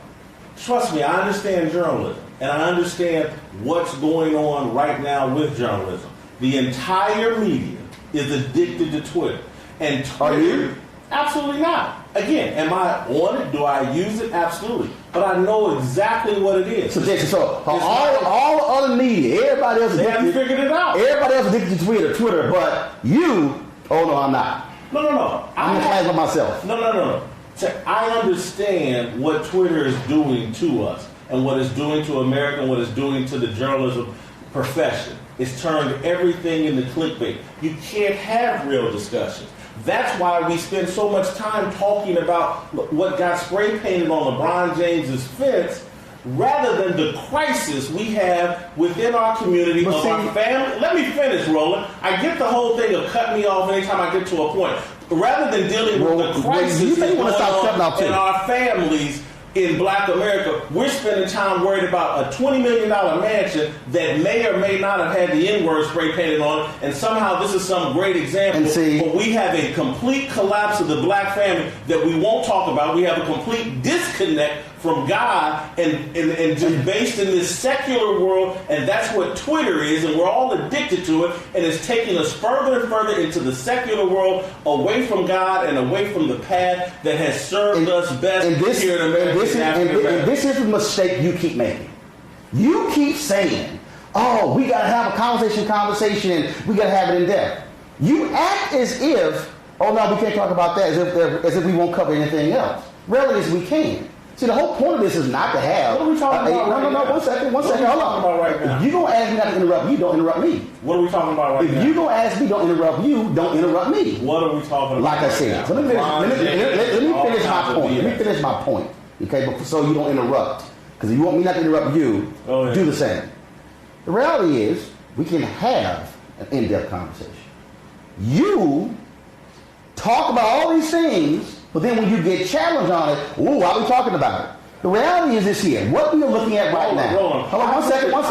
trust me, I understand journalism. And I understand what's going on right now with journalism. The entire media is addicted to Twitter. And Twitter, are you? Absolutely not. Again, am I on it? Do I use it? Absolutely. But I know exactly what it is. So Jason, all other media, everybody else is addicted. They haven't figured it out. Everybody else is addicted to Twitter, but you, I'm not. No. I'm in class with myself. No. I understand what Twitter is doing to us and what it's doing to America and what it's doing to the journalism profession. It's turned everything into clickbait. You can't have real discussions. That's why we spend so much time talking about what got spray painted on LeBron James's fence rather than the crisis we have within our community of our family. Let me finish, Roland. I get the whole thing of cut me off anytime I get to a point. Rather than dealing with the crisis in our families, in Black America, we're spending time worried about a $20 million mansion that may or may not have had the N-word spray painted on it, and somehow this is some great example. But we have a complete collapse of the black family that we won't talk about. We have a complete disconnect from God and just based in this secular world, and that's what Twitter is, and we're all addicted to it, and it's taking us further and further into the secular world, away from God and away from the path that has served us best here in America. And this is the mistake you keep making. You keep saying, oh, we got to have a conversation, and we got to have it in depth. You act as if, oh no, we can't talk about that, as if we won't cover anything else. Really, as we can. See, the whole point of this is not to have. What are we talking about? No, one second. Hold on. If you're going to ask me not to interrupt you, don't interrupt me. What are we talking about right now? If you're going to ask me, don't interrupt you, don't interrupt me. What are we talking about? Like I said, so let me finish my point. Let me finish my point, okay? So you don't interrupt. Because if you want me not to interrupt you, do the same. The reality is, we can have an in-depth conversation. You talk about all these things, but then when you get challenged on it, ooh, why are we talking about it? The reality is this here. What we are looking at right now. Hold on, one second. Hold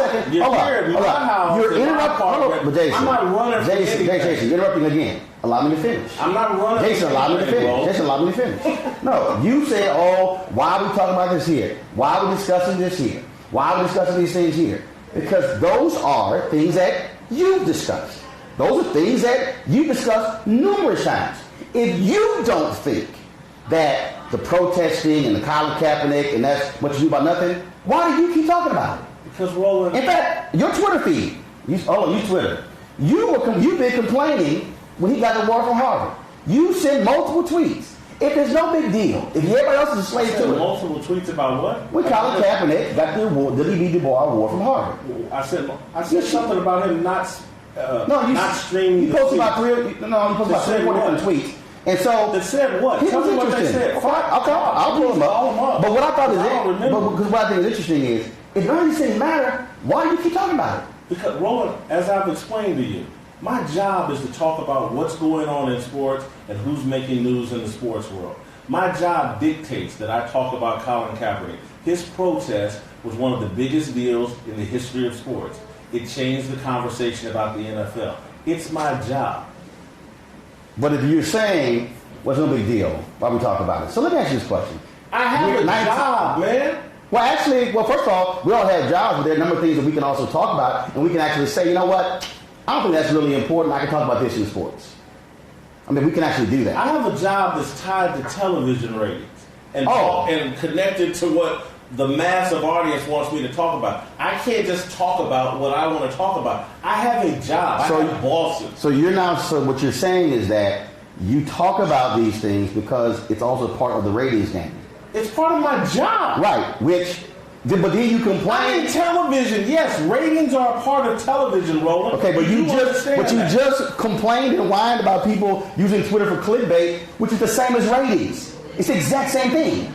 on. You're interrupting. Jason, I'm not running from anything. Jason, you're interrupting again. Allow me to finish. I'm not running. Jason, allow me to finish. Jason, allow me to finish. No, you said, oh, why are we talking about this here? Why are we discussing this here? Why are we discussing these things here? Because those are things that you've discussed. Those are things that you discussed numerous times. If you don't think that the protesting and the Colin Kaepernick and that's what you do about nothing, why do you keep talking about it? Because Roland. In fact, your Twitter feed, you Twitter, you've been complaining when he got the award from Harvard. You send multiple tweets. If there's no big deal, if everybody else is a slave to it. Multiple tweets about what? When Colin Kaepernick got the award, the W.E.B. Du Bois Award from Harvard. I said something about him not streaming. You posted about three or four different tweets. And so they said what? Tell me what they said. I'll pull them up. But what I thought because what I think is interesting is, if none of these things matter, why do you keep talking about it? Because Roland, as I've explained to you, my job is to talk about what's going on in sports and who's making news in the sports world. My job dictates that I talk about Colin Kaepernick. His protest was one of the biggest deals in the history of sports. It changed the conversation about the NFL. It's my job. But if you're saying, well, it's no big deal, why we talk about it? So let me ask you this question. I have a job, man. Well, first of all, we all have jobs, but there are a number of things that we can also talk about, and we can actually say, you know what, I don't think that's really important. I can talk about this in sports. I mean, we can actually do that. I have a job that's tied to television ratings and connected to what the massive audience wants me to talk about. I can't just talk about what I want to talk about. I have a job. I have bosses. So what you're saying is that you talk about these things because it's also part of the ratings game. It's part of my job. Right, but then you complain. I'm in television. Yes, ratings are a part of television, Roland. Okay, but you just complained and whined about people using Twitter for clickbait, which is the same as ratings. It's the exact same thing.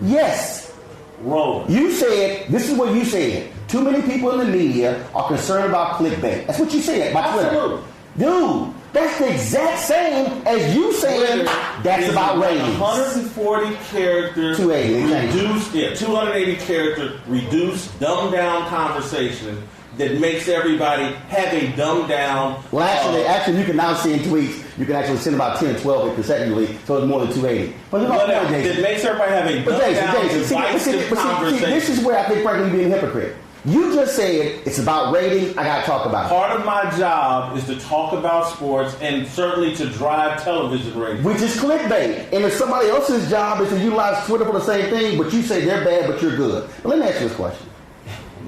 Yes. Roland. You said, this is what you said. Too many people in the media are concerned about clickbait. That's what you said by Twitter. Absolutely. Dude, that's the exact same as you saying that's about ratings. 140 characters. 280 character reduced, dumbed down conversation that makes everybody have a dumbed down. Well, actually, you can now see in tweets, you can actually send about 10 or 12 consecutively, so it's more than 280. But it makes everybody have a dumbed down, divisive conversation. This is where I think, frankly, you're being a hypocrite. You just said it's about ratings. I got to talk about it. Part of my job is to talk about sports and certainly to drive television ratings. Which is clickbait. And if somebody else's job is to utilize Twitter for the same thing, but you say they're bad, but you're good. But let me ask you this question.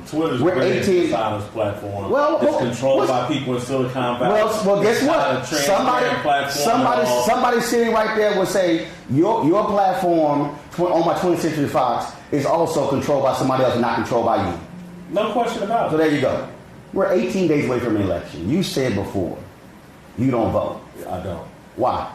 Twitter's a silence platform. It's controlled by people in Silicon Valley. Well, guess what? Somebody sitting right there will say your platform on my 20th Century Fox is also controlled by somebody else, not controlled by you. No question about it. So there you go. We're 18 days away from an election. You said before, you don't vote. I don't. Why?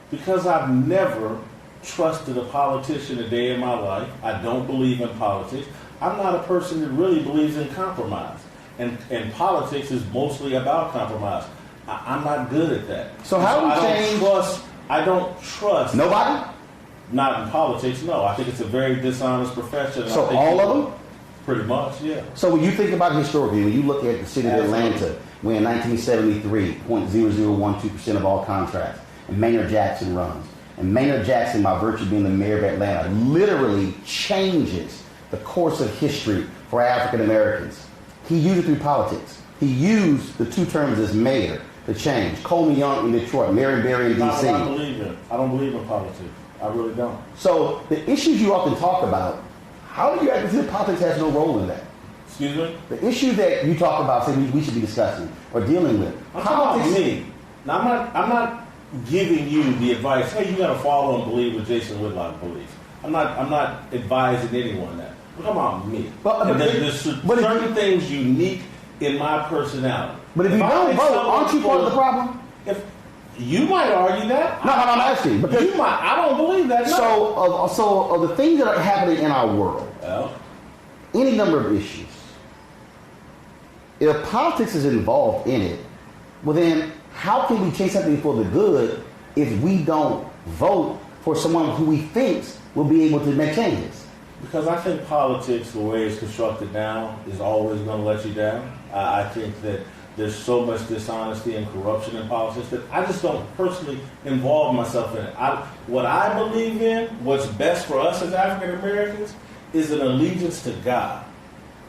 Because I've never trusted a politician a day in my life. I don't believe in politics. I'm not a person that really believes in compromise. And politics is mostly about compromise. I'm not good at that. So how do you change? I don't trust. Nobody? Not in politics, no. I think it's a very dishonest profession. So all of them? Pretty much, yeah. So when you think about historically, when you look at the city of Atlanta, when in 1973, 0.0012% of all contracts, and Maynard Jackson runs. And Maynard Jackson, by virtue of being the mayor of Atlanta, literally changes the course of history for African Americans. He used it through politics. He used the 2 terms as mayor to change. Coleman Young in Detroit, Marion Barry in D.C. I don't believe in politics. I really don't. So the issues you often talk about, how do you actually feel politics has no role in that? Excuse me? The issue that you talk about, say we should be discussing or dealing with. I'm talking about me. Now, I'm not giving you the advice, hey, you got to follow and believe what Jason Whitlock believes. I'm not advising anyone that. I'm talking about me. There's certain things unique in my personality. But if you don't vote, aren't you part of the problem? If you might argue that. No, I'm asking. Because you might. I don't believe that. No. So of the things that are happening in our world, any number of issues, if politics is involved in it, well then how can we change something for the good if we don't vote for someone who we think will be able to make changes? Because I think politics, the way it's constructed now, is always going to let you down. I think that there's so much dishonesty and corruption in politics that I just don't personally involve myself in it. What I believe in, what's best for us as African Americans, is an allegiance to God.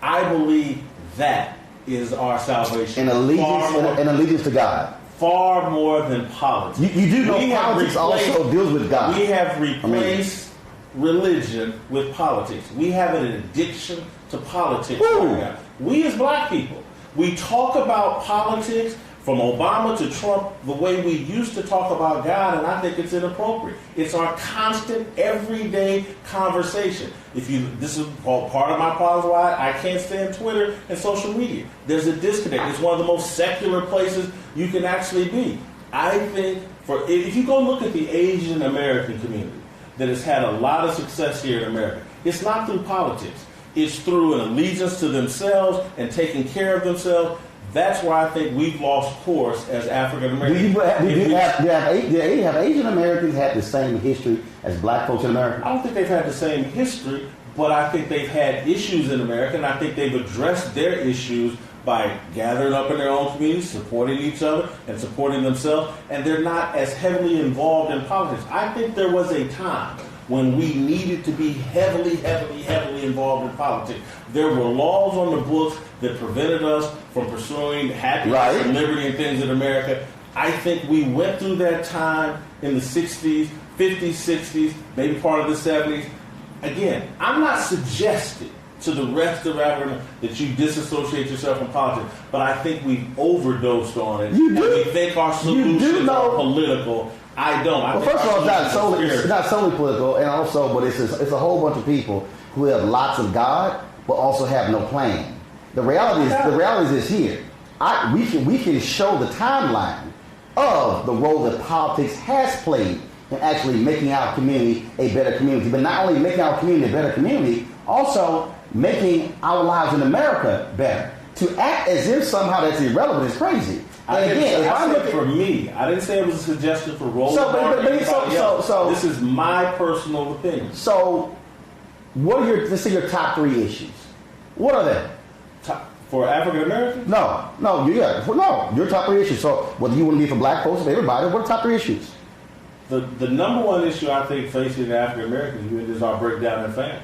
I believe that is our salvation. An allegiance to God. Far more than politics. You do know politics also deals with God. We have replaced religion with politics. We have an addiction to politics right now. We as black people, we talk about politics from Obama to Trump the way we used to talk about God, and I think it's inappropriate. It's our constant, everyday conversation. This is part of my problem why I can't stand Twitter and social media. There's a disconnect. It's one of the most secular places you can actually be. I think if you go look at the Asian American community that has had a lot of success here in America, it's not through politics. It's through an allegiance to themselves and taking care of themselves. That's why I think we've lost course as African Americans. Have Asian Americans had the same history as black folks in America? I don't think they've had the same history, but I think they've had issues in America, and I think they've addressed their issues by gathering up in their own communities, supporting each other, and supporting themselves, and they're not as heavily involved in politics. I think there was a time when we needed to be heavily involved in politics. There were laws on the books that prevented us from pursuing happiness and liberty and things in America. I think we went through that time in the 60s, 50s, 60s, maybe part of the 70s. Again, I'm not suggesting to the rest of Africa that you disassociate yourself from politics, but I think we've overdosed on it. We think our solutions are political. I don't. First of all, it's not solely political, and also, but it's a whole bunch of people who have lots of God, but also have no plan. The reality is this here. We can show the timeline of the role that politics has played in actually making our community a better community, but not only making our community a better community, also making our lives in America better. To act as if somehow that's irrelevant is crazy. I said for me. I didn't say it was a suggestion for Roland. So this is my personal opinion. So, what are let's say your top 3 issues? What are they? For African Americans? No, your top 3 issues. So, whether you want to be for black folks or everybody, what are the top 3 issues? The number one issue I think facing the African American community is our breakdown in family,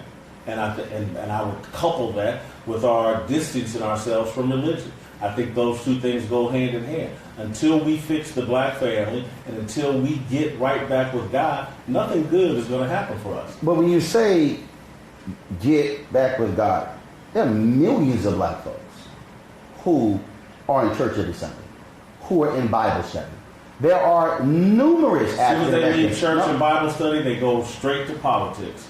and I would couple that with our distancing ourselves from religion. I think those two things go hand in hand. Until we fix the black family and until we get right back with God, nothing good is going to happen for us. But when you say get back with God, there are millions of black folks who are in church every Sunday, who are in Bible study. There are numerous As soon as they leave church and Bible study, they go straight to politics.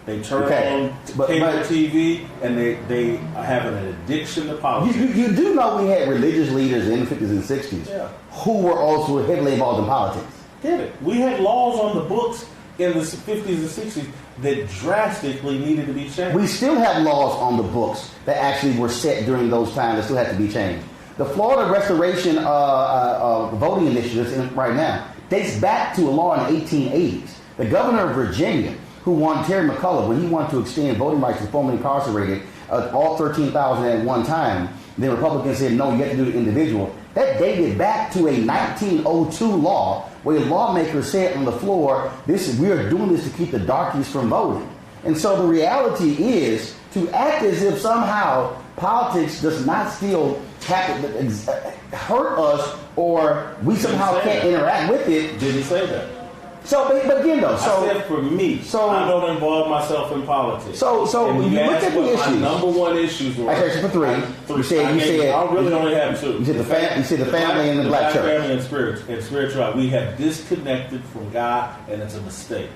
They turn on cable TV, and they have an addiction to politics. You do know we had religious leaders in the 50s and 60s who were also heavily involved in politics. Get it? We had laws on the books in the 50s and 60s that drastically needed to be changed. We still have laws on the books that actually were set during those times that still have to be changed. The Florida Restoration voting initiatives right now dates back to a law in the 1880s The governor of Virginia, who wanted Terry McCullough, when he wanted to extend voting rights to formerly incarcerated, all 13,000 at one time, the Republicans said, no, you have to do it individual. That dated back to a 1902 law where a lawmaker said on the floor, we are doing this to keep the darkies from voting. And so the reality is to act as if somehow politics does not still have to hurt us or we somehow can't interact with it. Didn't say that. So, but again, though, I said for me, I don't involve myself in politics. So when you look at the issues, my number one issues were. Actually, for three. You said I really only have two. You said the family and the black church. Family and spirituality. We have disconnected from God, and it's a mistake.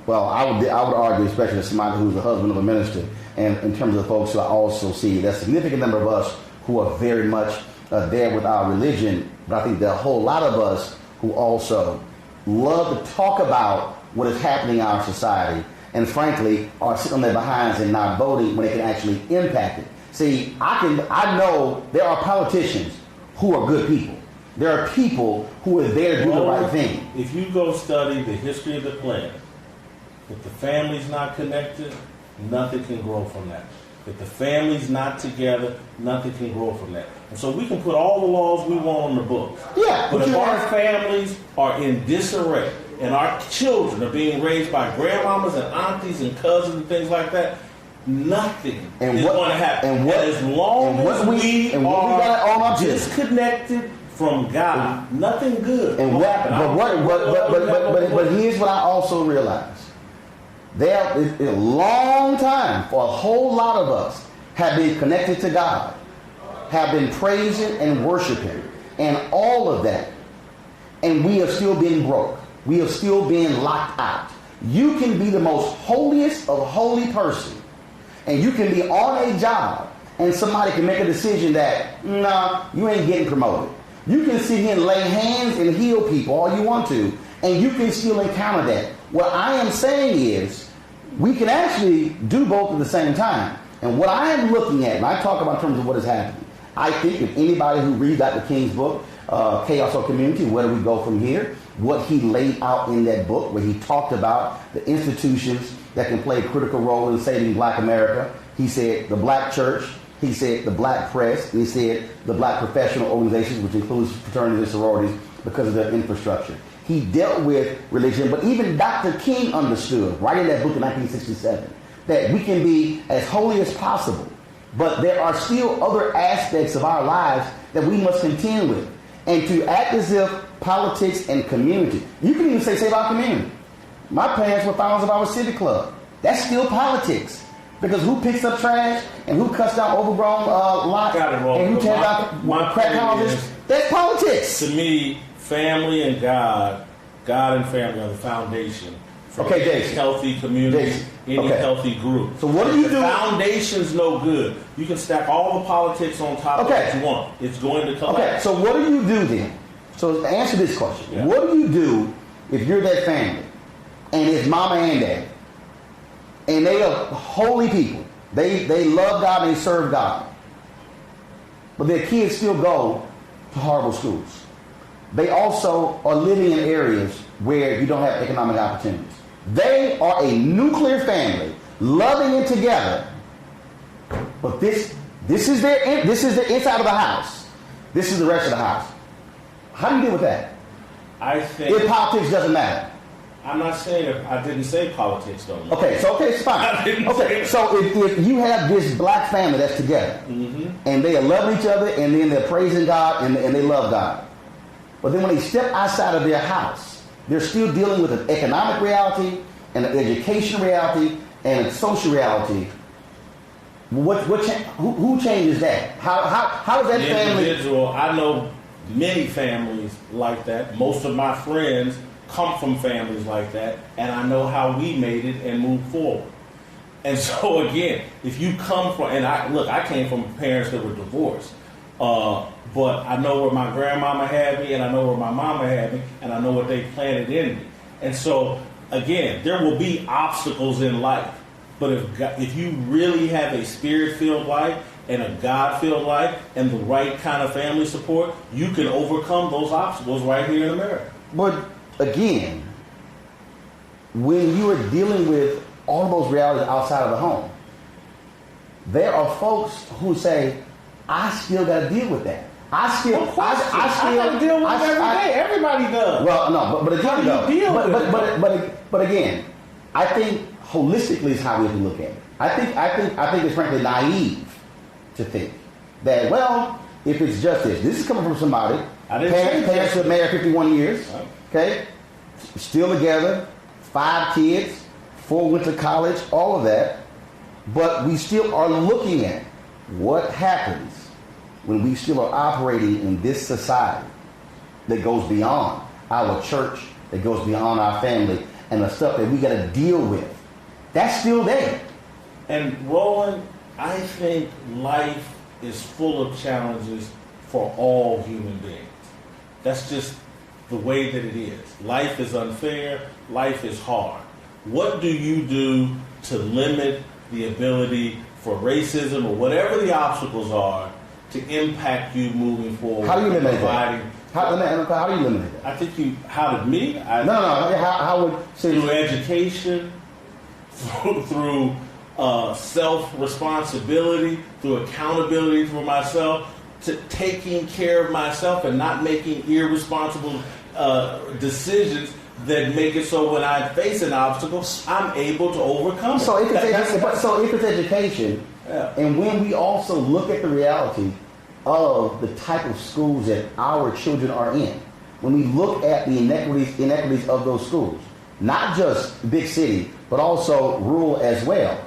Well, I would argue, especially as somebody who's the husband of a minister, and in terms of the folks who I also see, there's a significant number of us who are very much there with our religion, but I think there are a whole lot of us who also love to talk about what is happening in our society, and frankly, are sitting on their behinds and not voting when they can actually impact it. See, I know there are politicians who are good people. There are people who are there to do the right thing. If you go study the history of the planet, if the family's not connected, nothing can grow from that. If the family's not together, nothing can grow from that. And so we can put all the laws we want on the books. Yeah, but if our families are in disarray and our children are being raised by grandmamas and aunties and cousins and things like that, nothing is going to happen. And as long as we are disconnected from God, nothing good will happen. But here's what I also realize. There, in a long time, for a whole lot of us, have been connected to God, have been praising and worshiping, and all of that. And we have still been broke. We have still been locked out. You can be the most holiest of holy person, and you can be on a job, and somebody can make a decision that, no, you ain't getting promoted. You can sit here and lay hands and heal people all you want to, and you can still encounter that. What I am saying is, we can actually do both at the same time. And what I am looking at, and I talk about in terms of what is happening, I think if anybody who reads Dr. King's book, Chaos or Community, where do we go from here, what he laid out in that book, where he talked about the institutions that can play a critical role in saving black America. He said the black church, he said the black press, and he said the black professional organizations, which includes fraternities and sororities, because of their infrastructure. He dealt with religion, but even Dr. King understood, right in that book in 1967, that we can be as holy as possible, but there are still other aspects of our lives that we must contend with. And to act as if politics and community, you can even say save our community. My parents were founders of our civic club. That's still politics. Because who picks up trash and who cuts down overgrown lots and who tears down crack houses, that's politics. To me, family and God and family are the foundation for any healthy community, any healthy group. So what do you do? The foundation's no good. You can stack all the politics on top of what you want. It's going to collapse. Okay, so what do you do then? So answer this question. Yeah. What do you do if you're that family and it's mama and dad and they are holy people? They love God and they serve God. But their kids still go to horrible schools. They also are living in areas where you don't have economic opportunities. They are a nuclear family, loving it together. But this is the inside of the house. This is the rest of the house. How do you deal with that? I think if politics doesn't matter. I'm not saying I didn't say politics don't matter. Okay, it's fine. Okay, so if you have this black family that's together, and they are loving each other, and then they're praising God, and they love God. But then when they step outside of their house, they're still dealing with an economic reality, and an education reality, and a social reality. Who changes that? How is that family? Individual, I know many families like that. Most of my friends come from families like that, and I know how we made it and moved forward. And so again, if you come from, and I came from parents that were divorced, but I know where my grandmama had me, and I know where my mama had me, and I know what they planted in me. And so again, there will be obstacles in life, but if you really have a spirit-filled life and a God-filled life and the right kind of family support, you can overcome those obstacles right here in America. But again, when you are dealing with all those realities outside of the home, there are folks who say, I still got to deal with that. I still got to deal with it every day. Everybody does. Well, no, but again, but again, I think holistically is how we have to look at it. I think it's frankly naive to think that, well, if it's just this is coming from somebody. Parents who have married 51 years, okay, still together, 5 kids, 4 went to college, all of that, but we still are looking at what happens when we still are operating in this society that goes beyond our church, that goes beyond our family, and the stuff that we got to deal with. That's still there. And Roland, I think life is full of challenges for all human beings. That's just the way that it is. Life is unfair. Life is hard. What do you do to limit the ability for racism or whatever the obstacles are to impact you moving forward? How do you limit that? How do you limit that? I think how did me? How would through education, through self-responsibility, through accountability for myself, to taking care of myself and not making irresponsible decisions that make it so when I face an obstacle, I'm able to overcome it. So if it's education, and when we also look at the reality of the type of schools that our children are in, when we look at the inequities of those schools, not just big city, but also rural as well.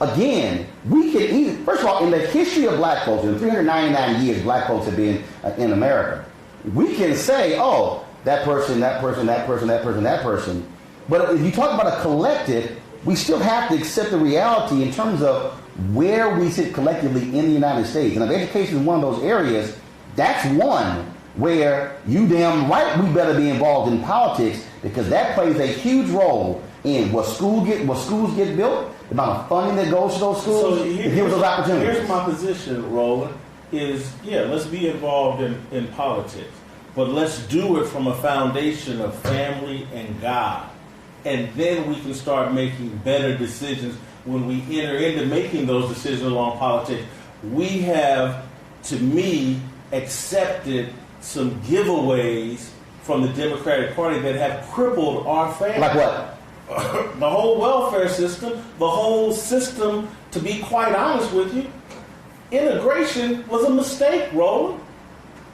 Again, we can even, first of all, in the history of black folks, in 399 years black folks have been in America, we can say, oh, that person. But if you talk about a collective, we still have to accept the reality in terms of where we sit collectively in the United States. And if education is one of those areas, that's one where you damn right we better be involved in politics, because that plays a huge role in what schools get built, the amount of funding that goes to those schools, to give us those opportunities. Here's my position, Roland, is, let's be involved in politics, but let's do it from a foundation of family and God. And then we can start making better decisions when we enter into making those decisions along politics. We have, to me, accepted some giveaways from the Democratic Party that have crippled our family. Like what? The whole welfare system, the whole system, to be quite honest with you, integration was a mistake, Roland.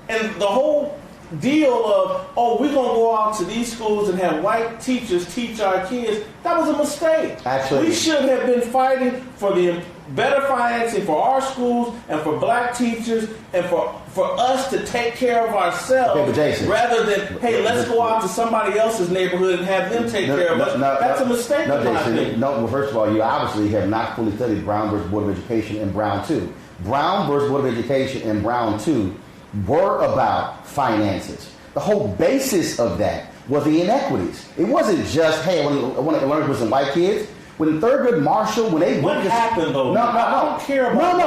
And the whole deal of, we're going to go out to these schools and have white teachers teach our kids, that was a mistake. Actually, we should have been fighting for the better financing for our schools and for black teachers and for us to take care of ourselves, rather than, hey, let's go out to somebody else's neighborhood and have them take care of us. That's a mistake. Well, first of all, you obviously have not fully studied Brown versus Board of Education and Brown 2. Brown versus Board of Education and Brown 2 were about finances. The whole basis of that was the inequities. It wasn't just, hey, I want to learn with some white kids. When Thurgood Marshall, when they what happened though? I don't care about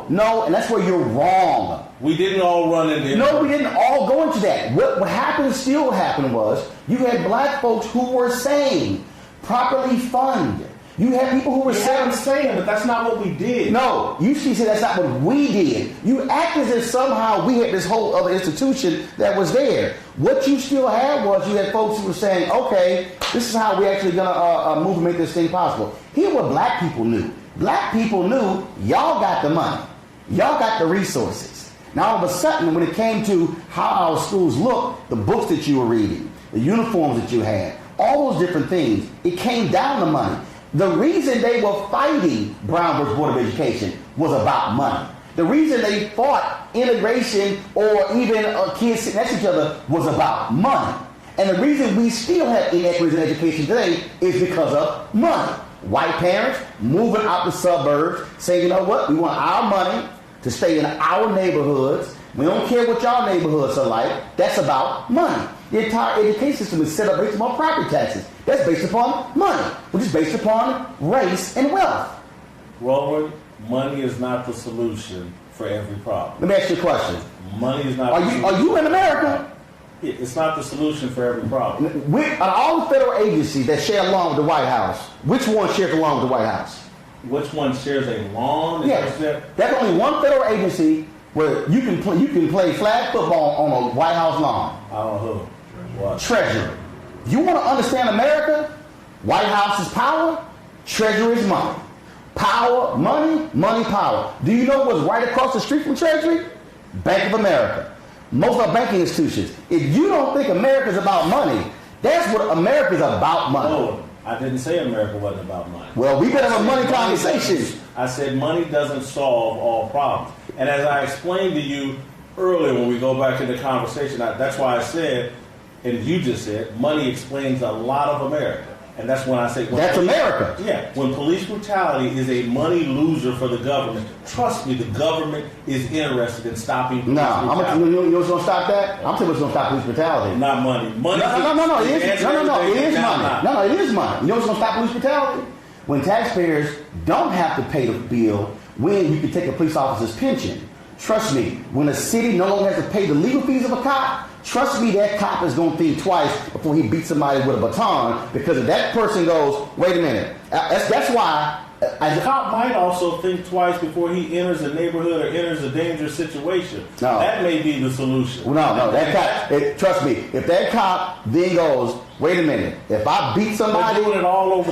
No, and that's where you're wrong. We didn't all run into it. No, we didn't all go into that. What happened, still happened, was you had black folks who were saying properly fund. You had people who were saying, but that's not what we did. No, you see, that's not what we did. You act as if somehow we had this whole other institution that was there. What you still had was you had folks who were saying, okay, this is how we're actually going to move and make this thing possible. Here's what black people knew. Black people knew y'all got the money. Y'all got the resources. Now, all of a sudden, when it came to how our schools looked, the books that you were reading, the uniforms that you had, all those different things, it came down to money. The reason they were fighting Brown versus Board of Education was about money. The reason they fought integration or even kids sitting next to each other was about money. And the reason we still have inequities in education today is because of money. White parents moving out the suburbs, saying, you know what, we want our money to stay in our neighborhoods. We don't care what y'all neighborhoods are like. That's about money. The entire education system is set up based upon property taxes. That's based upon money, which is based upon race and wealth. Roland, money is not the solution for every problem. Let me ask you a question. Money is not. Are you in America? It's not the solution for every problem. Out of all the federal agencies that share a lawn with the White House, which one shares a lawn with the White House? Which one shares a lawn? Yes. There's only one federal agency where you can play flag football on a White House lawn. I don't know who. What? Treasury. You want to understand America? White House is power, Treasury is money. Power, money, money, power. Do you know what's right across the street from Treasury? Bank of America. Most of our banking institutions. If you don't think America's about money, that's what America's about, money. No, I didn't say America wasn't about money. Well, we better have a money conversation. I said money doesn't solve all problems. And as I explained to you earlier when we go back to the conversation, that's why I said, and you just said, money explains a lot of America. And that's when I say... That's America. Yeah. When police brutality is a money loser for the government, trust me, the government is interested in stopping police brutality. You know what's going to stop that? I'm telling you what's going to stop police brutality. Not money. Money. No, it is money. No, it is money. You know what's going to stop police brutality? When taxpayers don't have to pay the bill, when you can take a police officer's pension. Trust me, when a city no longer has to pay the legal fees of a cop, trust me, that cop is going to think twice before he beats somebody with a baton, because if that person goes, wait a minute, that's why... The cop might also think twice before he enters a neighborhood or enters a dangerous situation. No. That may be the solution. No, that cop, trust me, if that cop then goes, wait a minute, if I beat somebody... They're doing it all over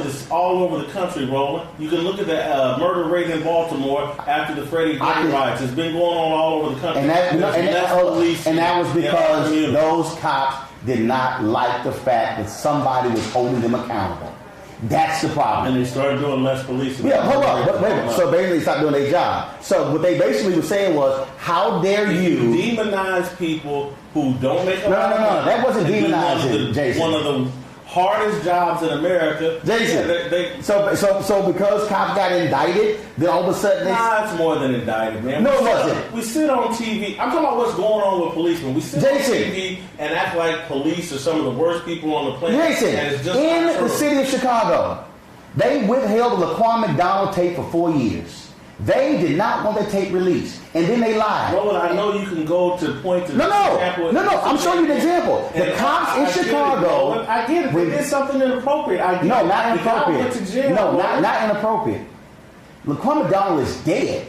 the country, Roland. You can look at the murder rate in Baltimore after the Freddie Gray riots. It's been going on all over the country. And that was because those cops did not like the fact that somebody was holding them accountable. That's the problem. And they started doing less policing. Yeah, hold on. Wait a minute. So basically, they stopped doing their job. So what they basically were saying was, how dare you demonize people who don't make a lot of money? No. That wasn't demonizing, Jason. One of the hardest jobs in America. Jason. So because cops got indicted, then all of a sudden it's more than indicted, man. No, it wasn't. We sit on TV. I'm talking about what's going on with policemen. We sit on TV and act like police are some of the worst people on the planet. Jason, and it's just in the city of Chicago, they withheld the Laquan McDonald tape for 4 years. They did not want the tape released, and then they lied. Roland, I know you can go to point to example. No. I'm showing you the example. The cops in Chicago. I get it. They did something inappropriate. Not inappropriate. Not inappropriate. Laquan McDonald is dead,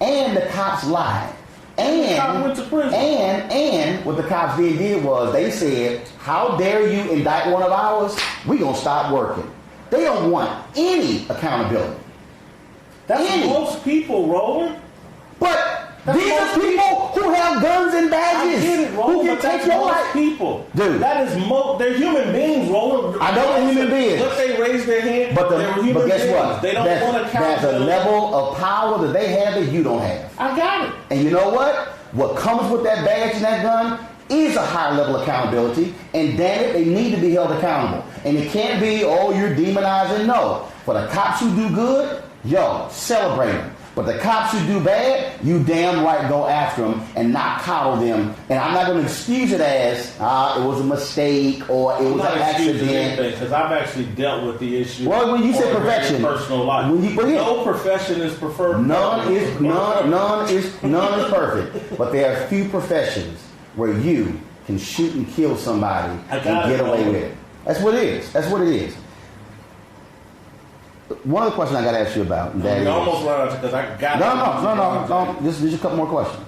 and the cops lied. And went to prison. And what the cops did was they said, "How dare you indict one of ours? We're gonna stop working." They don't want any accountability. That's most people, Roland. But these are people who have guns and badges. I get it, Roland, who can take your life. People. Dude. That is they're human beings, Roland. I know they're human beings. Look, they raise their hand. But guess what? They don't want to count. There's a level of power that they have that you don't have. I got it. And you know what? What comes with that badge and that gun is a higher level of accountability. And damn it, they need to be held accountable. And it can't be, you're demonizing. No. For the cops who do good, celebrate them. But the cops who do bad, you damn right go after them and not coddle them. And I'm not going to excuse it as it was a mistake or it was an accident. Because I've actually dealt with the issue. Well, when you say perfection, personal life, no profession is preferred. None is perfect. But there are few professions where you can shoot and kill somebody and get away with it. That's what it is. One of the questions I got to ask you about. We almost ran out because I got No. Just a couple more questions.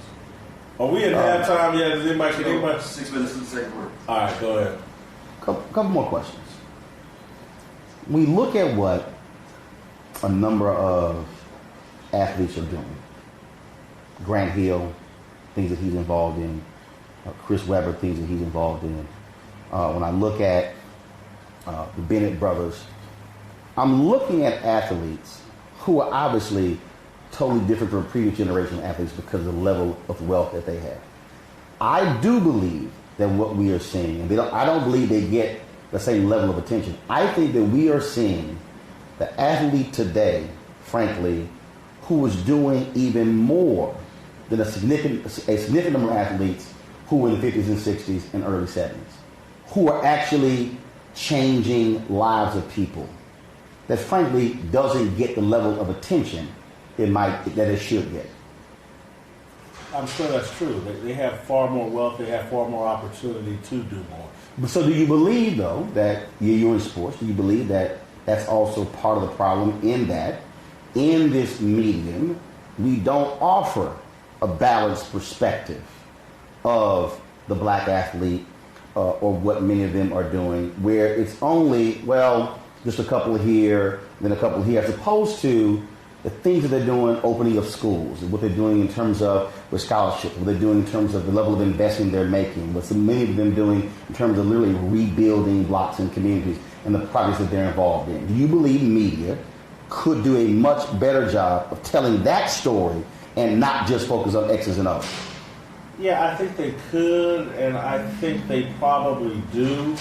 Are we in halftime yet? Is anybody? 6 minutes in the second quarter. All right, go ahead. Couple more questions. We look at what a number of athletes are doing. Grant Hill, things that he's involved in. Chris Webber, things that he's involved in. When I look at the Bennett brothers, I'm looking at athletes who are obviously totally different from previous generation of athletes because of the level of wealth that they have. I do believe that what we are seeing, and I don't believe they get the same level of attention. I think that we are seeing the athlete today, frankly, who is doing even more than a significant number of athletes who were in the 50s and 60s and early 70s, who are actually changing lives of people that frankly doesn't get the level of attention that it should get. I'm sure that's true. They have far more wealth. They have far more opportunity to do more. So do you believe, though, that you're in sports, do you believe that that's also part of the problem in that in this medium, we don't offer a balanced perspective of the black athlete or what many of them are doing, where it's only, well, just a couple here, then a couple here, as opposed to the things that they're doing, opening of schools, what they're doing in terms of with scholarships, what they're doing in terms of the level of investment they're making, what so many of them doing in terms of literally rebuilding blocks and communities and the projects that they're involved in. Do you believe media could do a much better job of telling that story and not just focus on X's and O's? Yeah, I think they could, and I think they probably do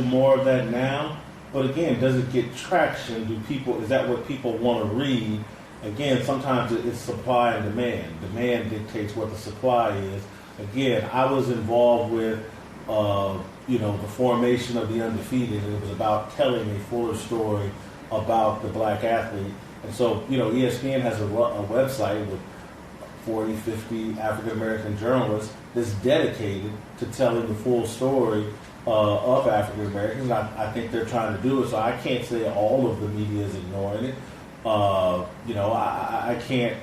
more of that now. But again, does it get traction? Is that what people want to read? Again, sometimes it's supply and demand. Demand dictates what the supply is. Again, I was involved with, the formation of the Undefeated, and it was about telling a fuller story about the black athlete. And so, ESPN has a website with 40, 50 African-American journalists that's dedicated to telling the full story of African-Americans. I think they're trying to do it, so I can't say all of the media is ignoring it. I can't,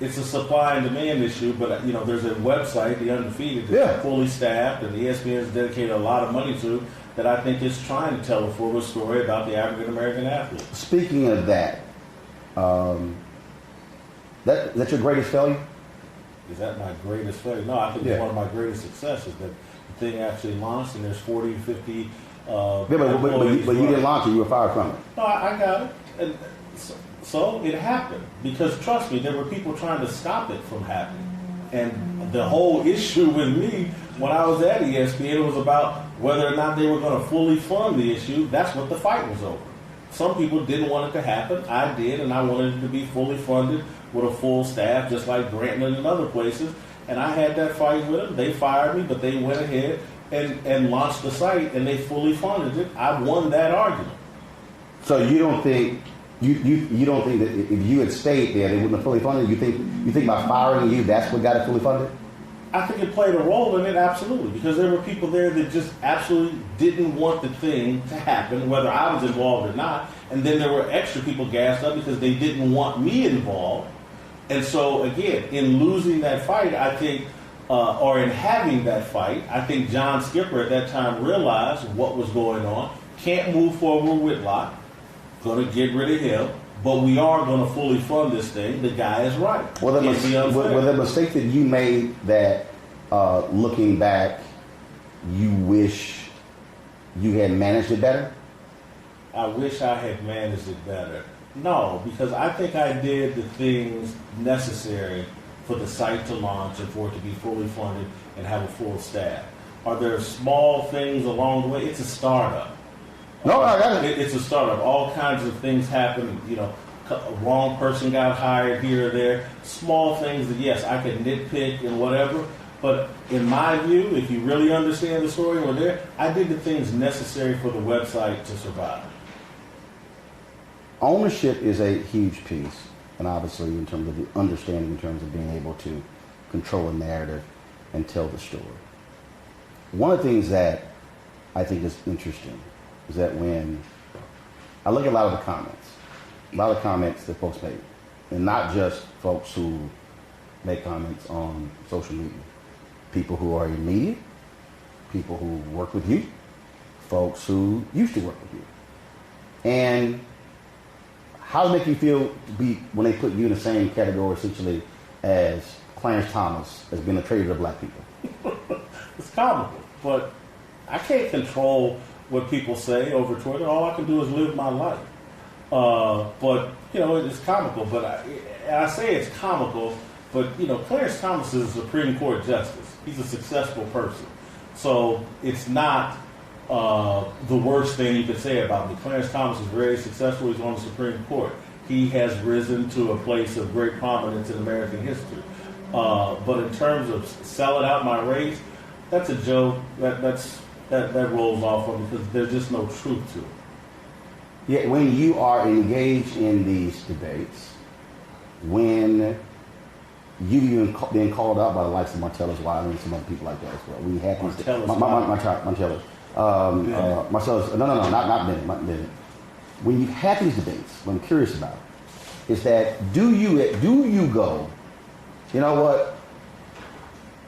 it's a supply and demand issue, but, there's a website, The Undefeated, that's fully staffed, and the ESPN has dedicated a lot of money to, that I think is trying to tell a fuller story about the African-American athlete. Speaking of that, that's your greatest failure? Is that my greatest failure? No, I think it's one of my greatest successes, that the thing actually launched, and there's 40, 50 but you didn't launch it, you were fired from it. No, I got it. And so it happened. Because trust me, there were people trying to stop it from happening. And the whole issue with me, when I was at ESPN, was about whether or not they were going to fully fund the issue. That's what the fight was over. Some people didn't want it to happen. I did, and I wanted it to be fully funded with a full staff, just like Grantland and other places. And I had that fight with them. They fired me, but they went ahead and launched the site, and they fully funded it. I won that argument. So you don't think you don't think that if you had stayed there, they wouldn't have fully funded it? You think by firing you, that's what got it fully funded? I think it played a role in it, absolutely, because there were people there that just absolutely didn't want the thing to happen, whether I was involved or not. And then there were extra people gassed up because they didn't want me involved. And so, again, in losing that fight, I think, or in having that fight, I think John Skipper at that time realized what was going on. Can't move forward with Whitlock. Going to get rid of him. But we are going to fully fund this thing. The guy is right. Were the mistakes that you made that, looking back, you wish you had managed it better? I wish I had managed it better. No, because I think I did the things necessary for the site to launch and for it to be fully funded and have a full staff. Are there small things along the way? It's a startup. No, I got it. It's a startup. All kinds of things happen. A wrong person got hired here or there. Small things that, yes, I could nitpick and whatever. But in my view, if you really understand the story over there, I did the things necessary for the website to survive. Ownership is a huge piece, and obviously in terms of the understanding, in terms of being able to control a narrative and tell the story. One of the things that I think is interesting is that when I look at a lot of the comments that folks make, and not just folks who make comments on social media, people who are in media, people who work with you, folks who used to work with you. And how does it make you feel when they put you in the same category essentially as Clarence Thomas as being a traitor to black people? It's comical, but I can't control what people say over Twitter. All I can do is live my life. But it's comical. But I say it's comical, but Clarence Thomas is a Supreme Court justice. He's a successful person, so it's not the worst thing you could say about me. Clarence Thomas is very successful. He's on the Supreme Court. He has risen to a place of great prominence in American history. But in terms of selling out my race, that's a joke. That rolls off of me because there's just no truth to it. Yeah, when you are engaged in these debates, when You've even been called out by the likes of Martellus Wiley and some other people like that as well. We had Martellus. Marcellus. No, not Bennett. Not Bennett. When you have these debates, what I'm curious about is that do you go, you know what?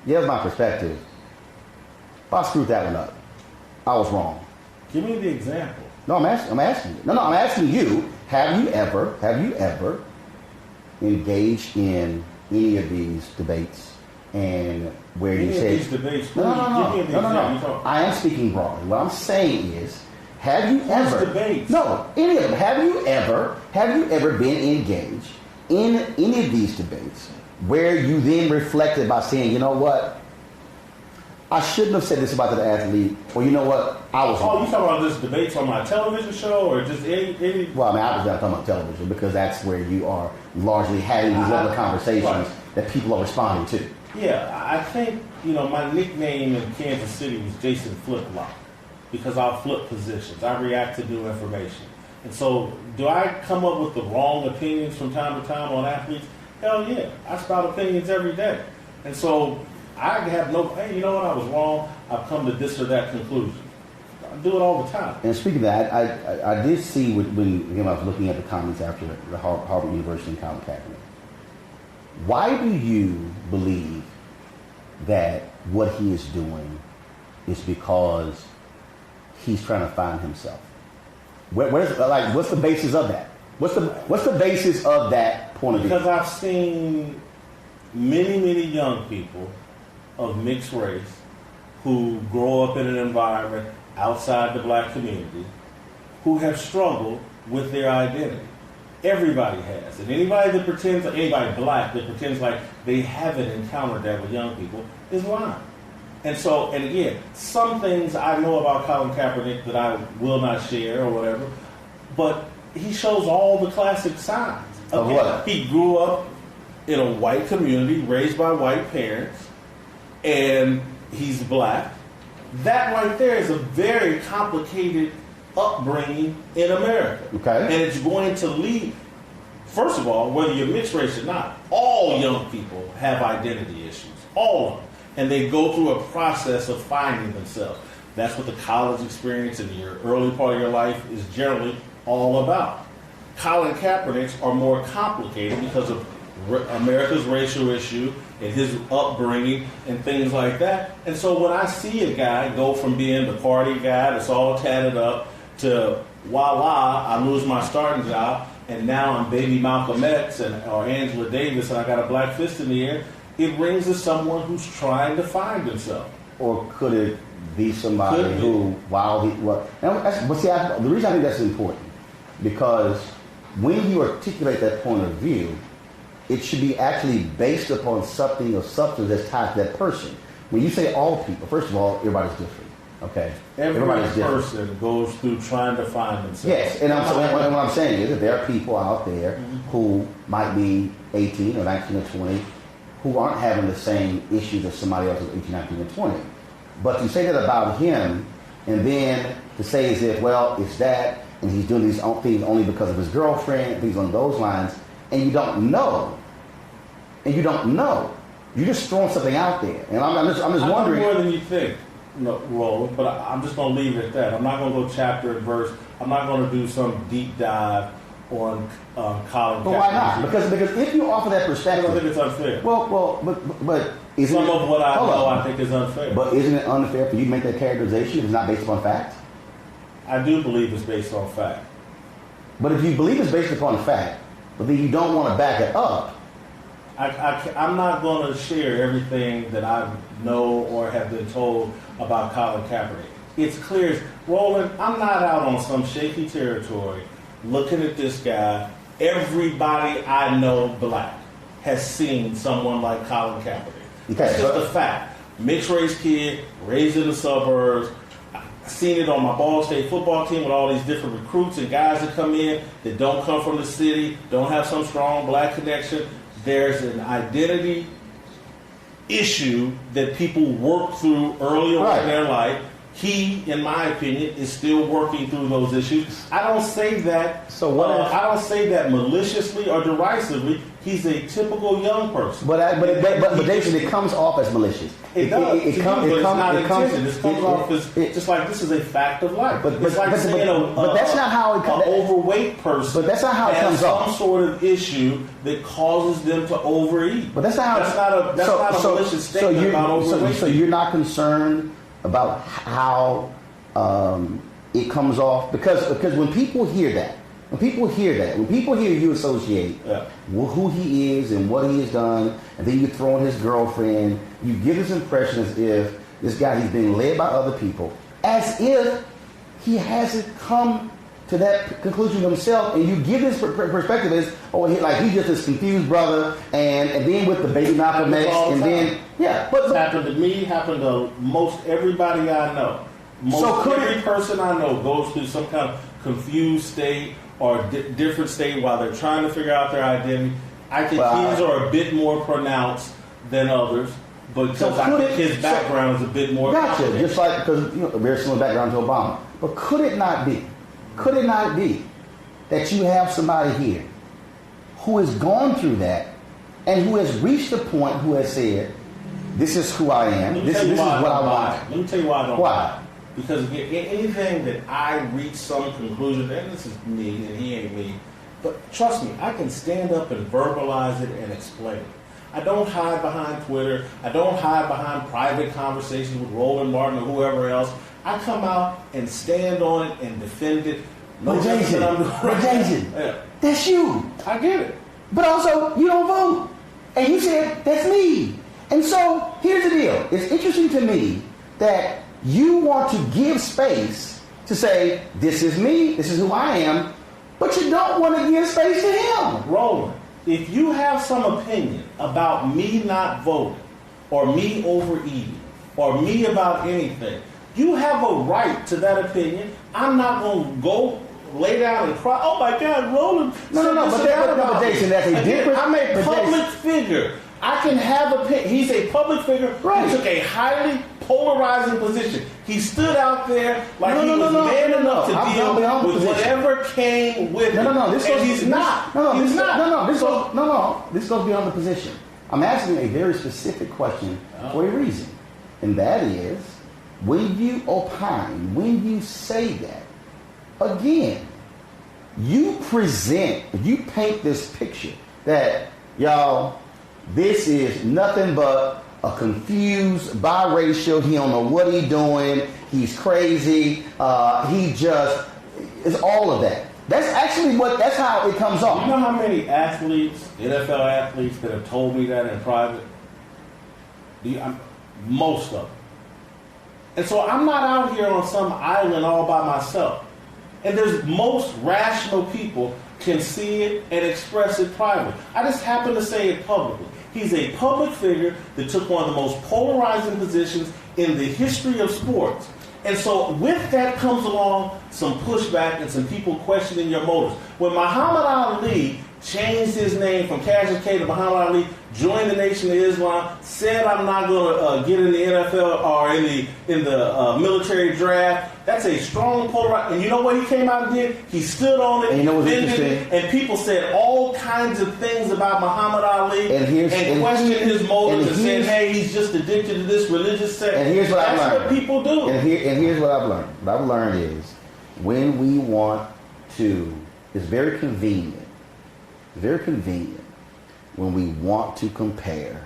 Here's my perspective. If I screwed that one up, I was wrong. Give me the example. No, I'm asking you. No, I'm asking you. Have you ever engaged in any of these debates and where you say these debates? No. I am speaking broadly. What I'm saying is, have you ever debates? No, any of them. Have you ever been engaged in any of these debates where you then reflected by saying, you know what? I shouldn't have said this about the athlete, or you know what, I was wrong. Oh, you talking about this debates on my television show, or just any? Well, I mean, I was not talking about television because that's where you are largely having these other conversations that people are responding to. Yeah, I think, my nickname in Kansas City was Jason Flip-Flop because I'll flip positions. I react to new information. And so, do I come up with the wrong opinions from time to time on athletes? Hell yeah. I spout opinions every day. And so, I have hey, you know what, I was wrong. I've come to this or that conclusion. I do it all the time. And speaking of that, I did see when I was looking at the comments after the Harvard University and Colin Kaepernick. Why do you believe that what he is doing is because he's trying to find himself? What's the basis of that? What's the basis of that point of view? Because I've seen many, many young people of mixed race who grow up in an environment outside the black community who have struggled with their identity. Everybody has. And anybody black that pretends like they haven't encountered that with young people is lying. And again, some things I know about Colin Kaepernick that I will not share or whatever, but he shows all the classic signs. Of what? He grew up in a white community, raised by white parents, and he's black. That right there is a very complicated upbringing in America. Okay. And it's going to lead, first of all, whether you're mixed race or not, all young people have identity issues. All of them. And they go through a process of finding themselves. That's what the college experience in your early part of your life is generally all about. Colin Kaepernick's are more complicated because of America's racial issue and his upbringing and things like that. And so when I see a guy go from being the party guy that's all tatted up to voila, I lose my starting job and now I'm baby Malcolm X or Angela Davis and I got a black fist in the air, it rings as someone who's trying to find himself. Or could it be somebody the reason I think that's important, because when you articulate that point of view, it should be actually based upon something or substance that's tied to that person. When you say all people, first of all, everybody's different. Okay, everybody's person goes through trying to find themselves. Yes, and what I'm saying is that there are people out there who might be 18 or 19 or 20 who aren't having the same issues as somebody else who's 18, 19, or 20. But to say that about him, and then to say as if, well, it's that, and he's doing these things only because of his girlfriend, things on those lines, and you don't know. You're just throwing something out there. And I'm just wondering. More than you think, Roland, but I'm just going to leave it at that. I'm not going to go chapter and verse. I'm not going to do some deep dive on Colin Kaepernick. But why not? Because if you offer that perspective. I don't think it's unfair. But isn't some it, of what I know I think is unfair. But isn't it unfair for you to make that characterization if it's not based upon fact? I do believe it's based on fact. But if you believe it's based upon fact, but then you don't want to back it up. I'm not going to share everything that I know or have been told about Colin Kaepernick. It's clear, Roland, I'm not out on some shaky territory looking at this guy. Everybody I know black has seen someone like Colin Kaepernick. That's just a fact. Mixed race kid, raised in the suburbs. I've seen it on my Ball State football team with all these different recruits and guys that come in that don't come from the city, don't have some strong black connection. There's an identity issue that people work through early on in their life, He, in my opinion, is still working through those issues. I don't say that. So what if- I don't say that maliciously or derisively. He's a typical young person. But Jason, it comes off as malicious. It does. It comes off as just like this is a fact of life. But it's like saying that's not how it comes. An overweight person. But that's not how it comes has off. some sort of issue that causes them to overeat. But that's not how. That's not a malicious statement about overweight. So you're not concerned about how it comes off because when people hear that. When people hear you associate who he is and what he has done, and then you throw in his girlfriend, you get this impression as if this guy, he's being led by other people, as if he hasn't come to that conclusion himself, and you give this perspective as, he's just this confused brother, and then with the baby Malcolm X, and then, But it's happened to me, happened to most everybody I know. Every person I know goes through some kind of confused state, or different state while they're trying to figure out their identity. I think his are a bit more pronounced than others, but because I think his background is a bit more. Gotcha. Just like because a very similar background to Obama. But could it not be that you have somebody here who has gone through that and who has reached a point who has said, "This is who I am. This is what I want." Let me tell you why I don't. Why? Because anything that I reach some conclusion, and this is me and he ain't me, but trust me, I can stand up and verbalize it and explain it. I don't hide behind Twitter. I don't hide behind private conversations with Roland Martin or whoever else. I come out and stand on it and defend it. But Jason, that's you. I get it. But also, you don't vote. And you said, that's me. And so, here's the deal. It's interesting to me that you want to give space to say, this is me, this is who I am, but you don't want to give space to him. Roland, if you have some opinion about me not voting, or me overeating, or me about anything, you have a right to that opinion. I'm not going to go lay down and cry, oh my God, Roland. But Jason, that's a different... I'm a public figure. I can have opinion. He's a public figure who took a highly polarizing position. He stood out there like he was man enough to deal with whatever came with him. This goes beyond the position. I'm asking a very specific question for a reason. And that is, when you opine, when you say that, again, you paint this picture that, y'all, this is nothing but a confused biracial. He don't know what he's doing. He's crazy. He just is all of that. That's actually that's how it comes off. You know how many athletes, NFL athletes, that have told me that in private? Most of them. And so I'm not out here on some island all by myself. And there's most rational people can see it and express it privately. I just happen to say it publicly. He's a public figure that took one of the most polarizing positions in the history of sports. And so with that comes along some pushback and some people questioning your motives. When Muhammad Ali changed his name from Cassius Clay to Muhammad Ali, joined the Nation of Islam, said I'm not going to get in the NFL or in the military draft. That's a strong polarization. And you know what he came out and did? He stood on it, defended it, and people said all kinds of things about Muhammad Ali and questioned his motives and said, hey, he's just addicted to this religious sect. And here's what I've learned. That's what people do. And here's what I've learned. What I've learned is when we want to, it's very convenient when we want to compare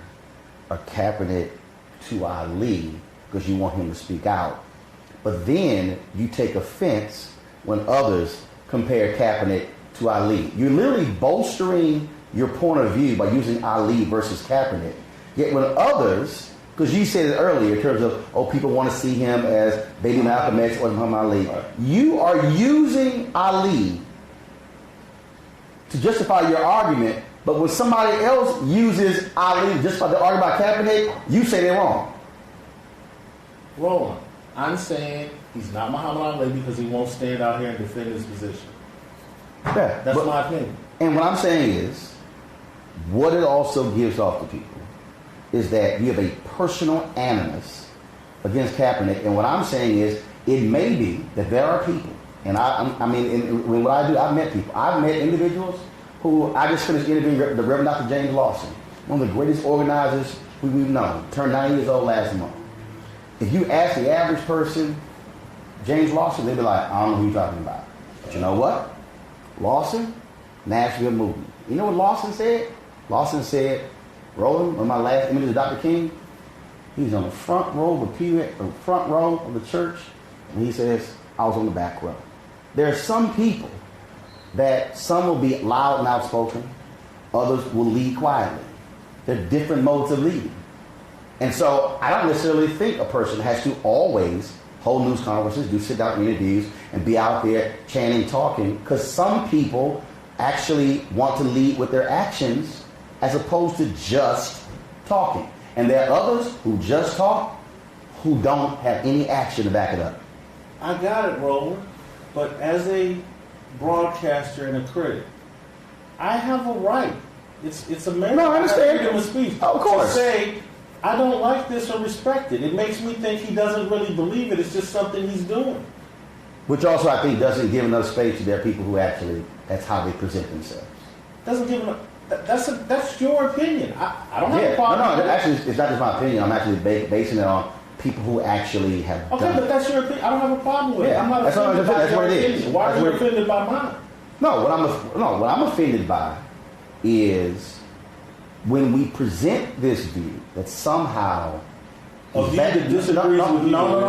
a Kaepernick to Ali because you want him to speak out. But then you take offense when others compare Kaepernick to Ali. You're literally bolstering your point of view by using Ali versus Kaepernick. Yet when others, because you said it earlier in terms of, people want to see him as baby Malcolm X or Muhammad Ali, you are using Ali to justify your argument, but when somebody else uses Ali to justify the argument about Kaepernick, you say they're wrong. Roland, I'm saying he's not Muhammad Ali because he won't stand out here and defend his position. Yeah, That's my opinion. And what I'm saying is, what it also gives off to people is that you have a personal animus against Kaepernick. And what I'm saying is, it may be that there are people, and when what I do, I've met people. I've met individuals who I just finished interviewing the Reverend Dr. James Lawson, one of the greatest organizers we've known, turned 90 years old last month. If you ask the average person, James Lawson, they'd be like, I don't know who you're talking about. But you know what? Lawson, Nashville movement. You know what Lawson said? Lawson said, Roland, one of my last images of Dr. King, he's on the front row of the church, and he says, I was on the back row. There are some people that some will be loud and outspoken, others will lead quietly. There are different modes of leading. And so I don't necessarily think a person has to always hold news conferences, do sit-down interviews, and be out there chanting, talking, because some people actually want to lead with their actions as opposed to just talking. And there are others who just talk who don't have any action to back it up. I got it, Roland. But as a broadcaster and a critic, I have a right. It's America. No, I understand. Freedom of speech. Of course. To say, I don't like this or respect it. It makes me think he doesn't really believe it. It's just something he's doing. Which also, I think, doesn't give enough space to their people who actually, that's how they present themselves. Doesn't give enough. That's your opinion. I don't have a problem. No, actually, it's not just my opinion. I'm actually basing it on people who actually have done Okay, but it. that's your opinion. I don't have a problem with it. Yeah, I'm not that's offended by what your it is. opinion. Why are you offended by mine? No, what I'm offended by is when we present this view that somehow A view that disagrees with you. No,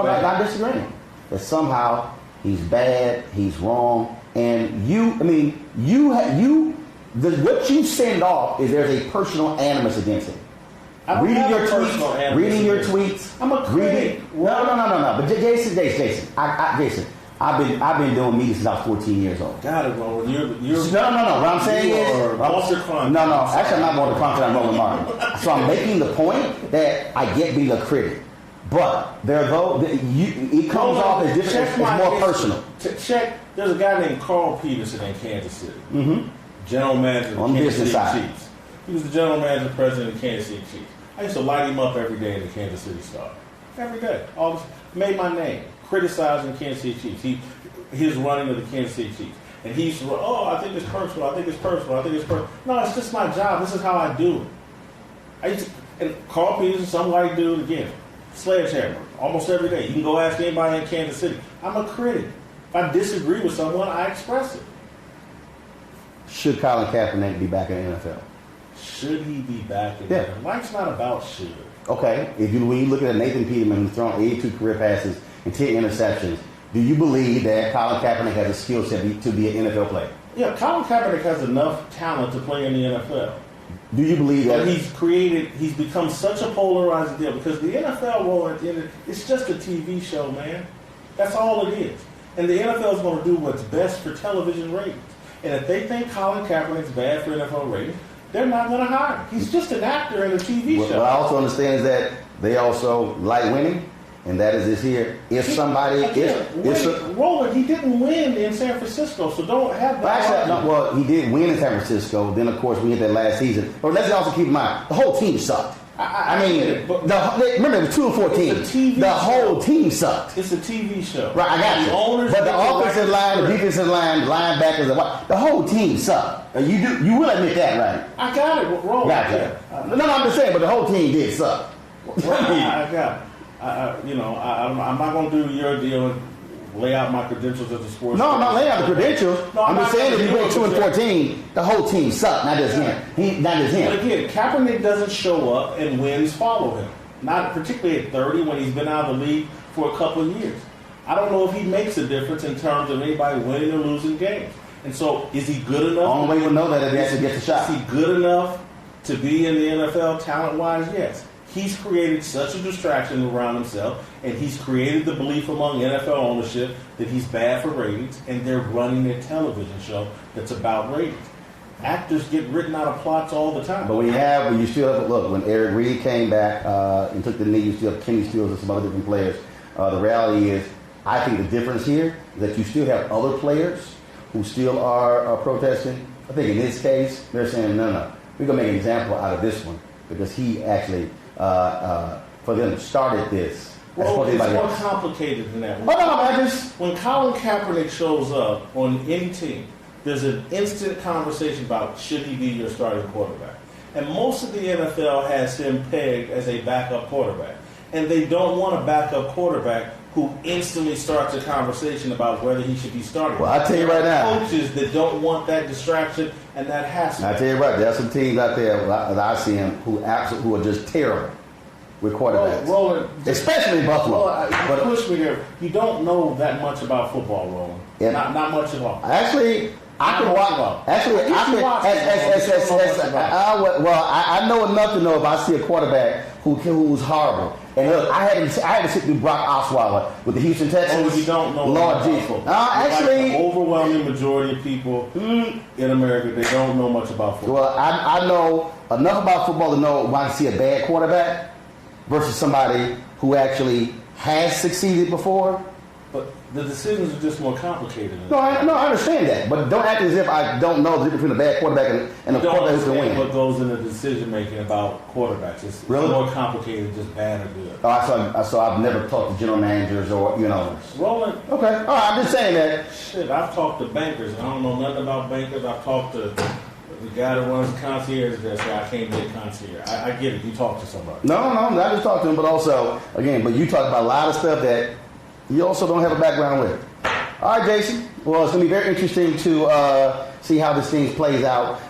not disagreeing. That somehow he's bad, he's wrong, and what you send off is there's a personal animus against him. Reading your tweets. I'm a critic. No. But Jason, I've been doing media since I was 14 years old. Got it, Roland. You're No. What I'm saying is, Walter Cronkite. No. Actually, I'm not Walter Cronkite. I'm Roland Martin. So I'm making the point that I get being a critic, but it comes off as different. It's more personal. Check. There's a guy named Carl Peterson in Kansas City. Mm-hmm. General manager of the Kansas City Chiefs. He was the general manager and president of the Kansas City Chiefs. I used to light him up every day in the Kansas City Star. Every day. Made my name. Criticizing Kansas City Chiefs. His running of the Kansas City Chiefs. And he used to run, I think it's personal. No, it's just my job. This is how I do it. And Carl Peterson, some white dude, again, sledgehammer, almost every day. You can go ask anybody in Kansas City. I'm a critic. If I disagree with someone, I express it. Should Colin Kaepernick be back in the NFL? Should he be back in the NFL? Life's not about should. Okay, when you look at Nathan Peterman, who's thrown 82 career passes and 10 interceptions, do you believe that Colin Kaepernick has a skill set to be an NFL player? Yeah, Colin Kaepernick has enough talent to play in the NFL. Do you believe that? But he's become such a polarizing deal because the NFL role at the end it's just a TV show, man. That's all it is. And the NFL is going to do what's best for television ratings. And if they think Colin Kaepernick's bad for NFL ratings, they're not going to hire him. He's just an actor in a TV show. What I also understand is that they also like winning, and that is this here. Roland, he didn't win in San Francisco, so don't have that. Well, he did win in San Francisco. Then, of course, we hit that last season. But let's also keep in mind, the whole team sucked. Remember, it was 2-14. The whole team sucked. It's a TV show. Right, I got you. But the offensive line, the defensive line, linebackers, the whole team sucked. You will admit that, right? I got it. Wrong. Gotcha. No, I'm just saying, but the whole team did suck. I got it. I'm not going to do your deal and lay out my credentials as a sports. No, I'm not laying out the credentials. No, I'm just saying if you went 2-14, the whole team sucked, not just him. Not just him. But again, Kaepernick doesn't show up and wins follow him. Not particularly at 30 when he's been out of the league for a couple of years. I don't know if he makes a difference in terms of anybody winning or losing games. And so, is he good enough? The only way we'll know that is if he actually gets a shot. Is he good enough to be in the NFL talent-wise? Yes. He's created such a distraction around himself, and he's created the belief among NFL ownership that he's bad for ratings, and they're running a television show that's about ratings. Actors get written out of plots all the time. But when you still have, look, when Eric Reed came back and took the knee, you still have Kenny Stills and some other different players. The reality is, I think the difference here is that you still have other players who still are protesting. I think in this case, they're saying, no, we're going to make an example out of this one because he actually, for them, started this Well, it's anybody more else. complicated than that. Oh, no, man, When Colin Kaepernick shows up on any team, there's an instant conversation about should he be your starting quarterback. And most of the NFL has him pegged as a backup quarterback. And they don't want a backup quarterback who instantly starts a conversation about whether he should be starting. Well, I tell you right now. Coaches that don't want that distraction and that hassle. I tell you right, there's some teams out there that I see them who are just terrible with quarterbacks. Roland, especially Buffalo. You push me there. You don't know that much about football, Roland. Yeah. Not much at all. Actually, I can watch. Actually, I know enough to know if I see a quarterback who's horrible. And look, I had to sit through Brock Osweiler with the Houston Texans. Oh, you don't know. Lord Jesus. Actually, like the overwhelming majority of people in America, they don't know much about football. Well, I know enough about football to know when I see a bad quarterback versus somebody who actually has succeeded before. But the decisions are just more complicated. No, I understand that. But don't act as if I don't know the difference between a bad quarterback and a quarterback who can win. What goes into decision making about quarterbacks? It's really more complicated than just bad or good. So I've never talked to general managers or Roland. Okay, all right. I'm just saying that. Shit, I've talked to bankers. I don't know nothing about bankers. I've talked to the guy that runs the concierge desk. I can't be a concierge. I get it. You talk to somebody. No, not just talk to him, but also but you talk about a lot of stuff that you also don't have a background with. All right, Jason. Well, it's going to be very interesting to see how this thing plays out,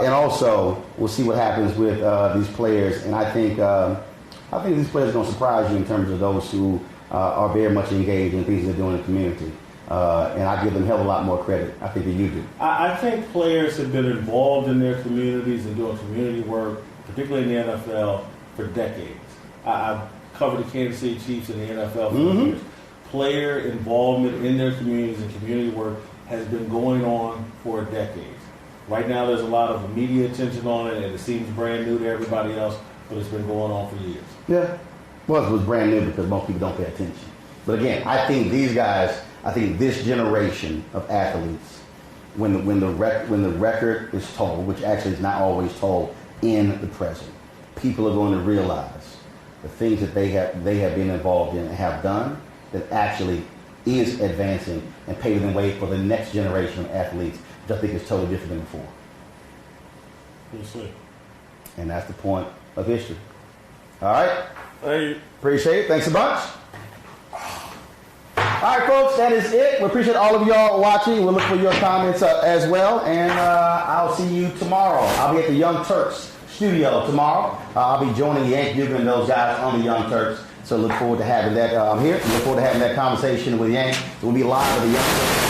and also we'll see what happens with these players. And I think these players are going to surprise you in terms of those who are very much engaged in things they're doing in the community. And I give them a hell of a lot more credit, I think, than you do. I think players have been involved in their communities and doing community work, particularly in the NFL, for decades. I've covered the Kansas City Chiefs in the NFL for years. Player involvement in their communities and community work has been going on for decades. Right now there's a lot of media attention on it, and it seems brand new to everybody else, but it's been going on for years. Yeah. Well, it was brand new because most people don't pay attention. But again, I think this generation of athletes, when the record is told, which actually is not always told in the present, people are going to realize the things that they have been involved in and have done that actually is advancing and paving the way for the next generation of athletes, which I think is totally different than before. We'll see. And that's the point of history. All right? Hey. Appreciate it. Thanks a bunch. All right, folks, that is it. We appreciate all of y'all watching. We'll look for your comments as well. And I'll see you tomorrow. I'll be at the Young Turks studio tomorrow. I'll be joining Yank Dugan and those guys on the Young Turks. So look forward to having that here. Look forward to having that conversation with Yank. We'll be live with the Young Turks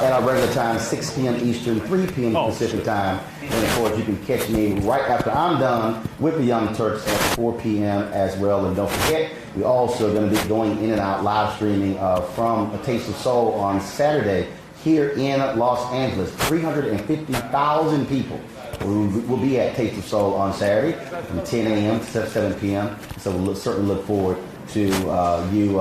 at our regular time, 6 p.m. Eastern, 3 p.m. Pacific time. And of course, you can catch me right after I'm done with the Young Turks at 4 p.m. as well. And don't forget, we're also going to be going in and out live streaming from A Taste of Soul on Saturday here in Los Angeles. 350,000 people will be at Taste of Soul on Saturday from 10 a.m. to 7 p.m. So we'll certainly look forward to you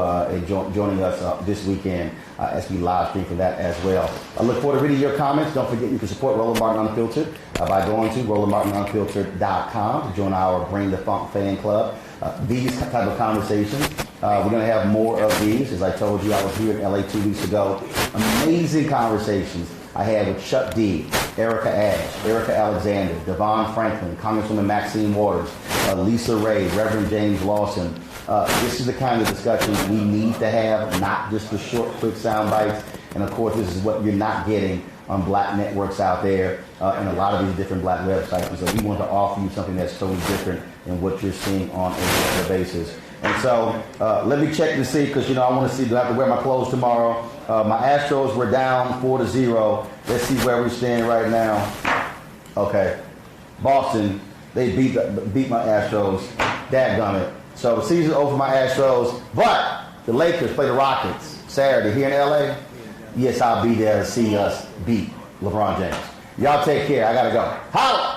joining us this weekend as we live stream for that as well. I look forward to reading your comments. Don't forget you can support Roland Martin Unfiltered by going to RolandMartinUnfiltered.com to join our Bring the Funk fan club. These type of conversations, we're going to have more of these. As I told you, I was here in LA 2 weeks ago. Amazing conversations I had with Chuck D, Erica Ash, Erica Alexander, Devon Franklin, Congresswoman Maxine Waters, Lisa Ray, Reverend James Lawson. This is the kind of discussions we need to have, not just the short, quick sound bites. And of course, this is what you're not getting on black networks out there and a lot of these different black websites. And so we want to offer you something that's totally different than what you're seeing on a regular basis. And so let me check to see, because I want to see, do I have to wear my clothes tomorrow? My Astros were down 4-0. Let's see where we stand right now. Okay. Boston, they beat my Astros. Dadgummit. So the season's over for my Astros. But the Lakers play the Rockets Saturday here in LA. Yes, I'll be there to see us beat LeBron James. Y'all take care. I got to go. Holla!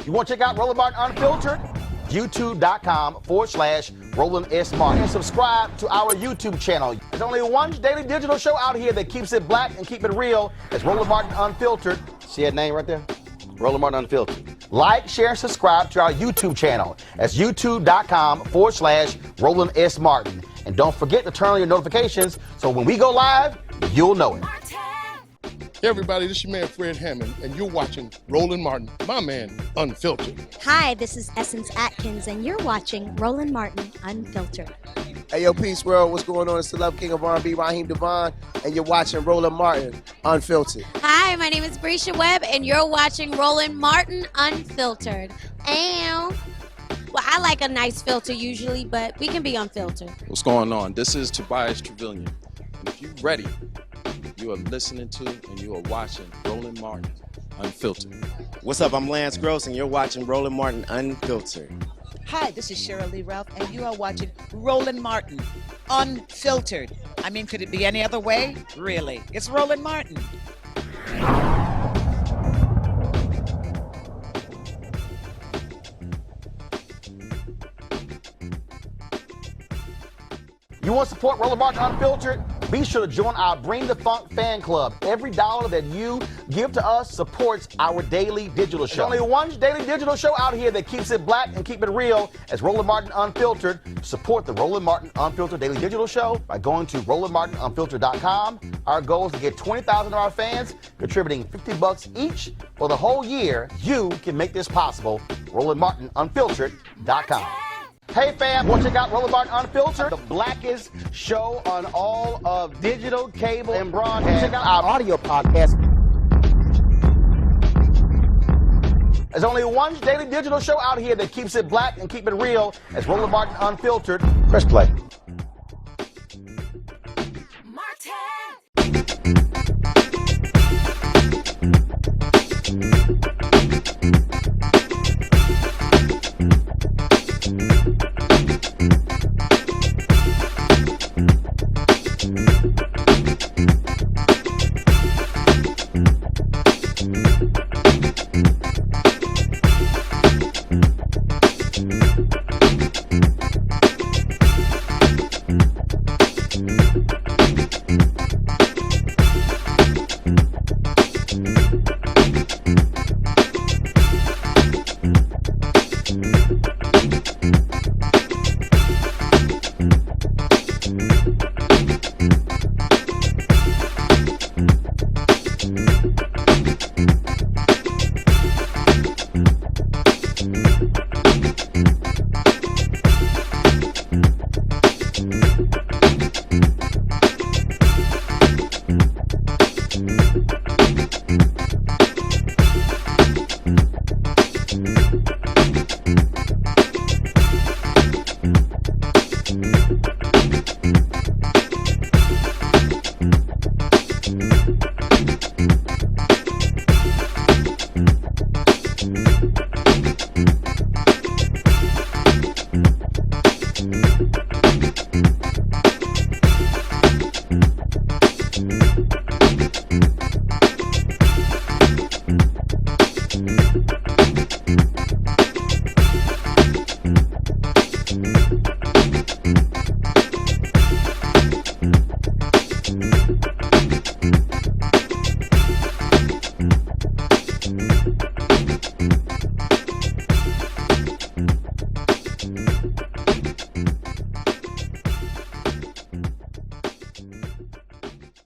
You want to check out Roland Martin Unfiltered? YouTube.com/Roland S. Martin. And subscribe to our YouTube channel. There's only one daily digital show out here that keeps it black and keep it real. It's Roland Martin Unfiltered. See that name right there? Roland Martin Unfiltered. Like, share, and subscribe to our YouTube channel. That's YouTube.com/Roland S. Martin. And don't forget to turn on your notifications so when we go live, you'll know it. Hey everybody, this is your man Fred Hammond, and you're watching Roland Martin, my man, Unfiltered. Hi, this is Essence Atkins, and you're watching Roland Martin Unfiltered. Hey, yo, Peace World, what's going on? It's the Love King of R&B, Raheem Devon, and you're watching Roland Martin Unfiltered. Hi, my name is Brescia Webb, and you're watching Roland Martin Unfiltered. Ow. Well, I like a nice filter usually, but we can be unfiltered. What's going on? This is Tobias Trevelyan. And if you're ready, you are listening to and you are watching Roland Martin Unfiltered. What's up? I'm Lance Gross, and you're watching Roland Martin Unfiltered. Hi, this is Cheryl Lee Ralph, and you are watching Roland Martin Unfiltered. I mean, could it be any other way? Really? It's Roland Martin. You want to support Roland Martin Unfiltered? Be sure to join our Bring the Funk fan club. Every dollar that you give to us supports our daily digital show. There's only one daily digital show out here that keeps it black and keep it real. It's Roland Martin Unfiltered. Support the Roland Martin Unfiltered daily digital show by going to RolandMartinUnfiltered.com. Our goal is to get 20,000 of our fans contributing $50 each for the whole year. You can make this possible. RolandMartinUnfiltered.com. Hey fam, want to check out Roland Martin Unfiltered? The blackest show on all of digital, cable, and broadcast. Check out our audio podcast. There's only one daily digital show out here that keeps it black and keep it real. It's Roland Martin Unfiltered. Press play.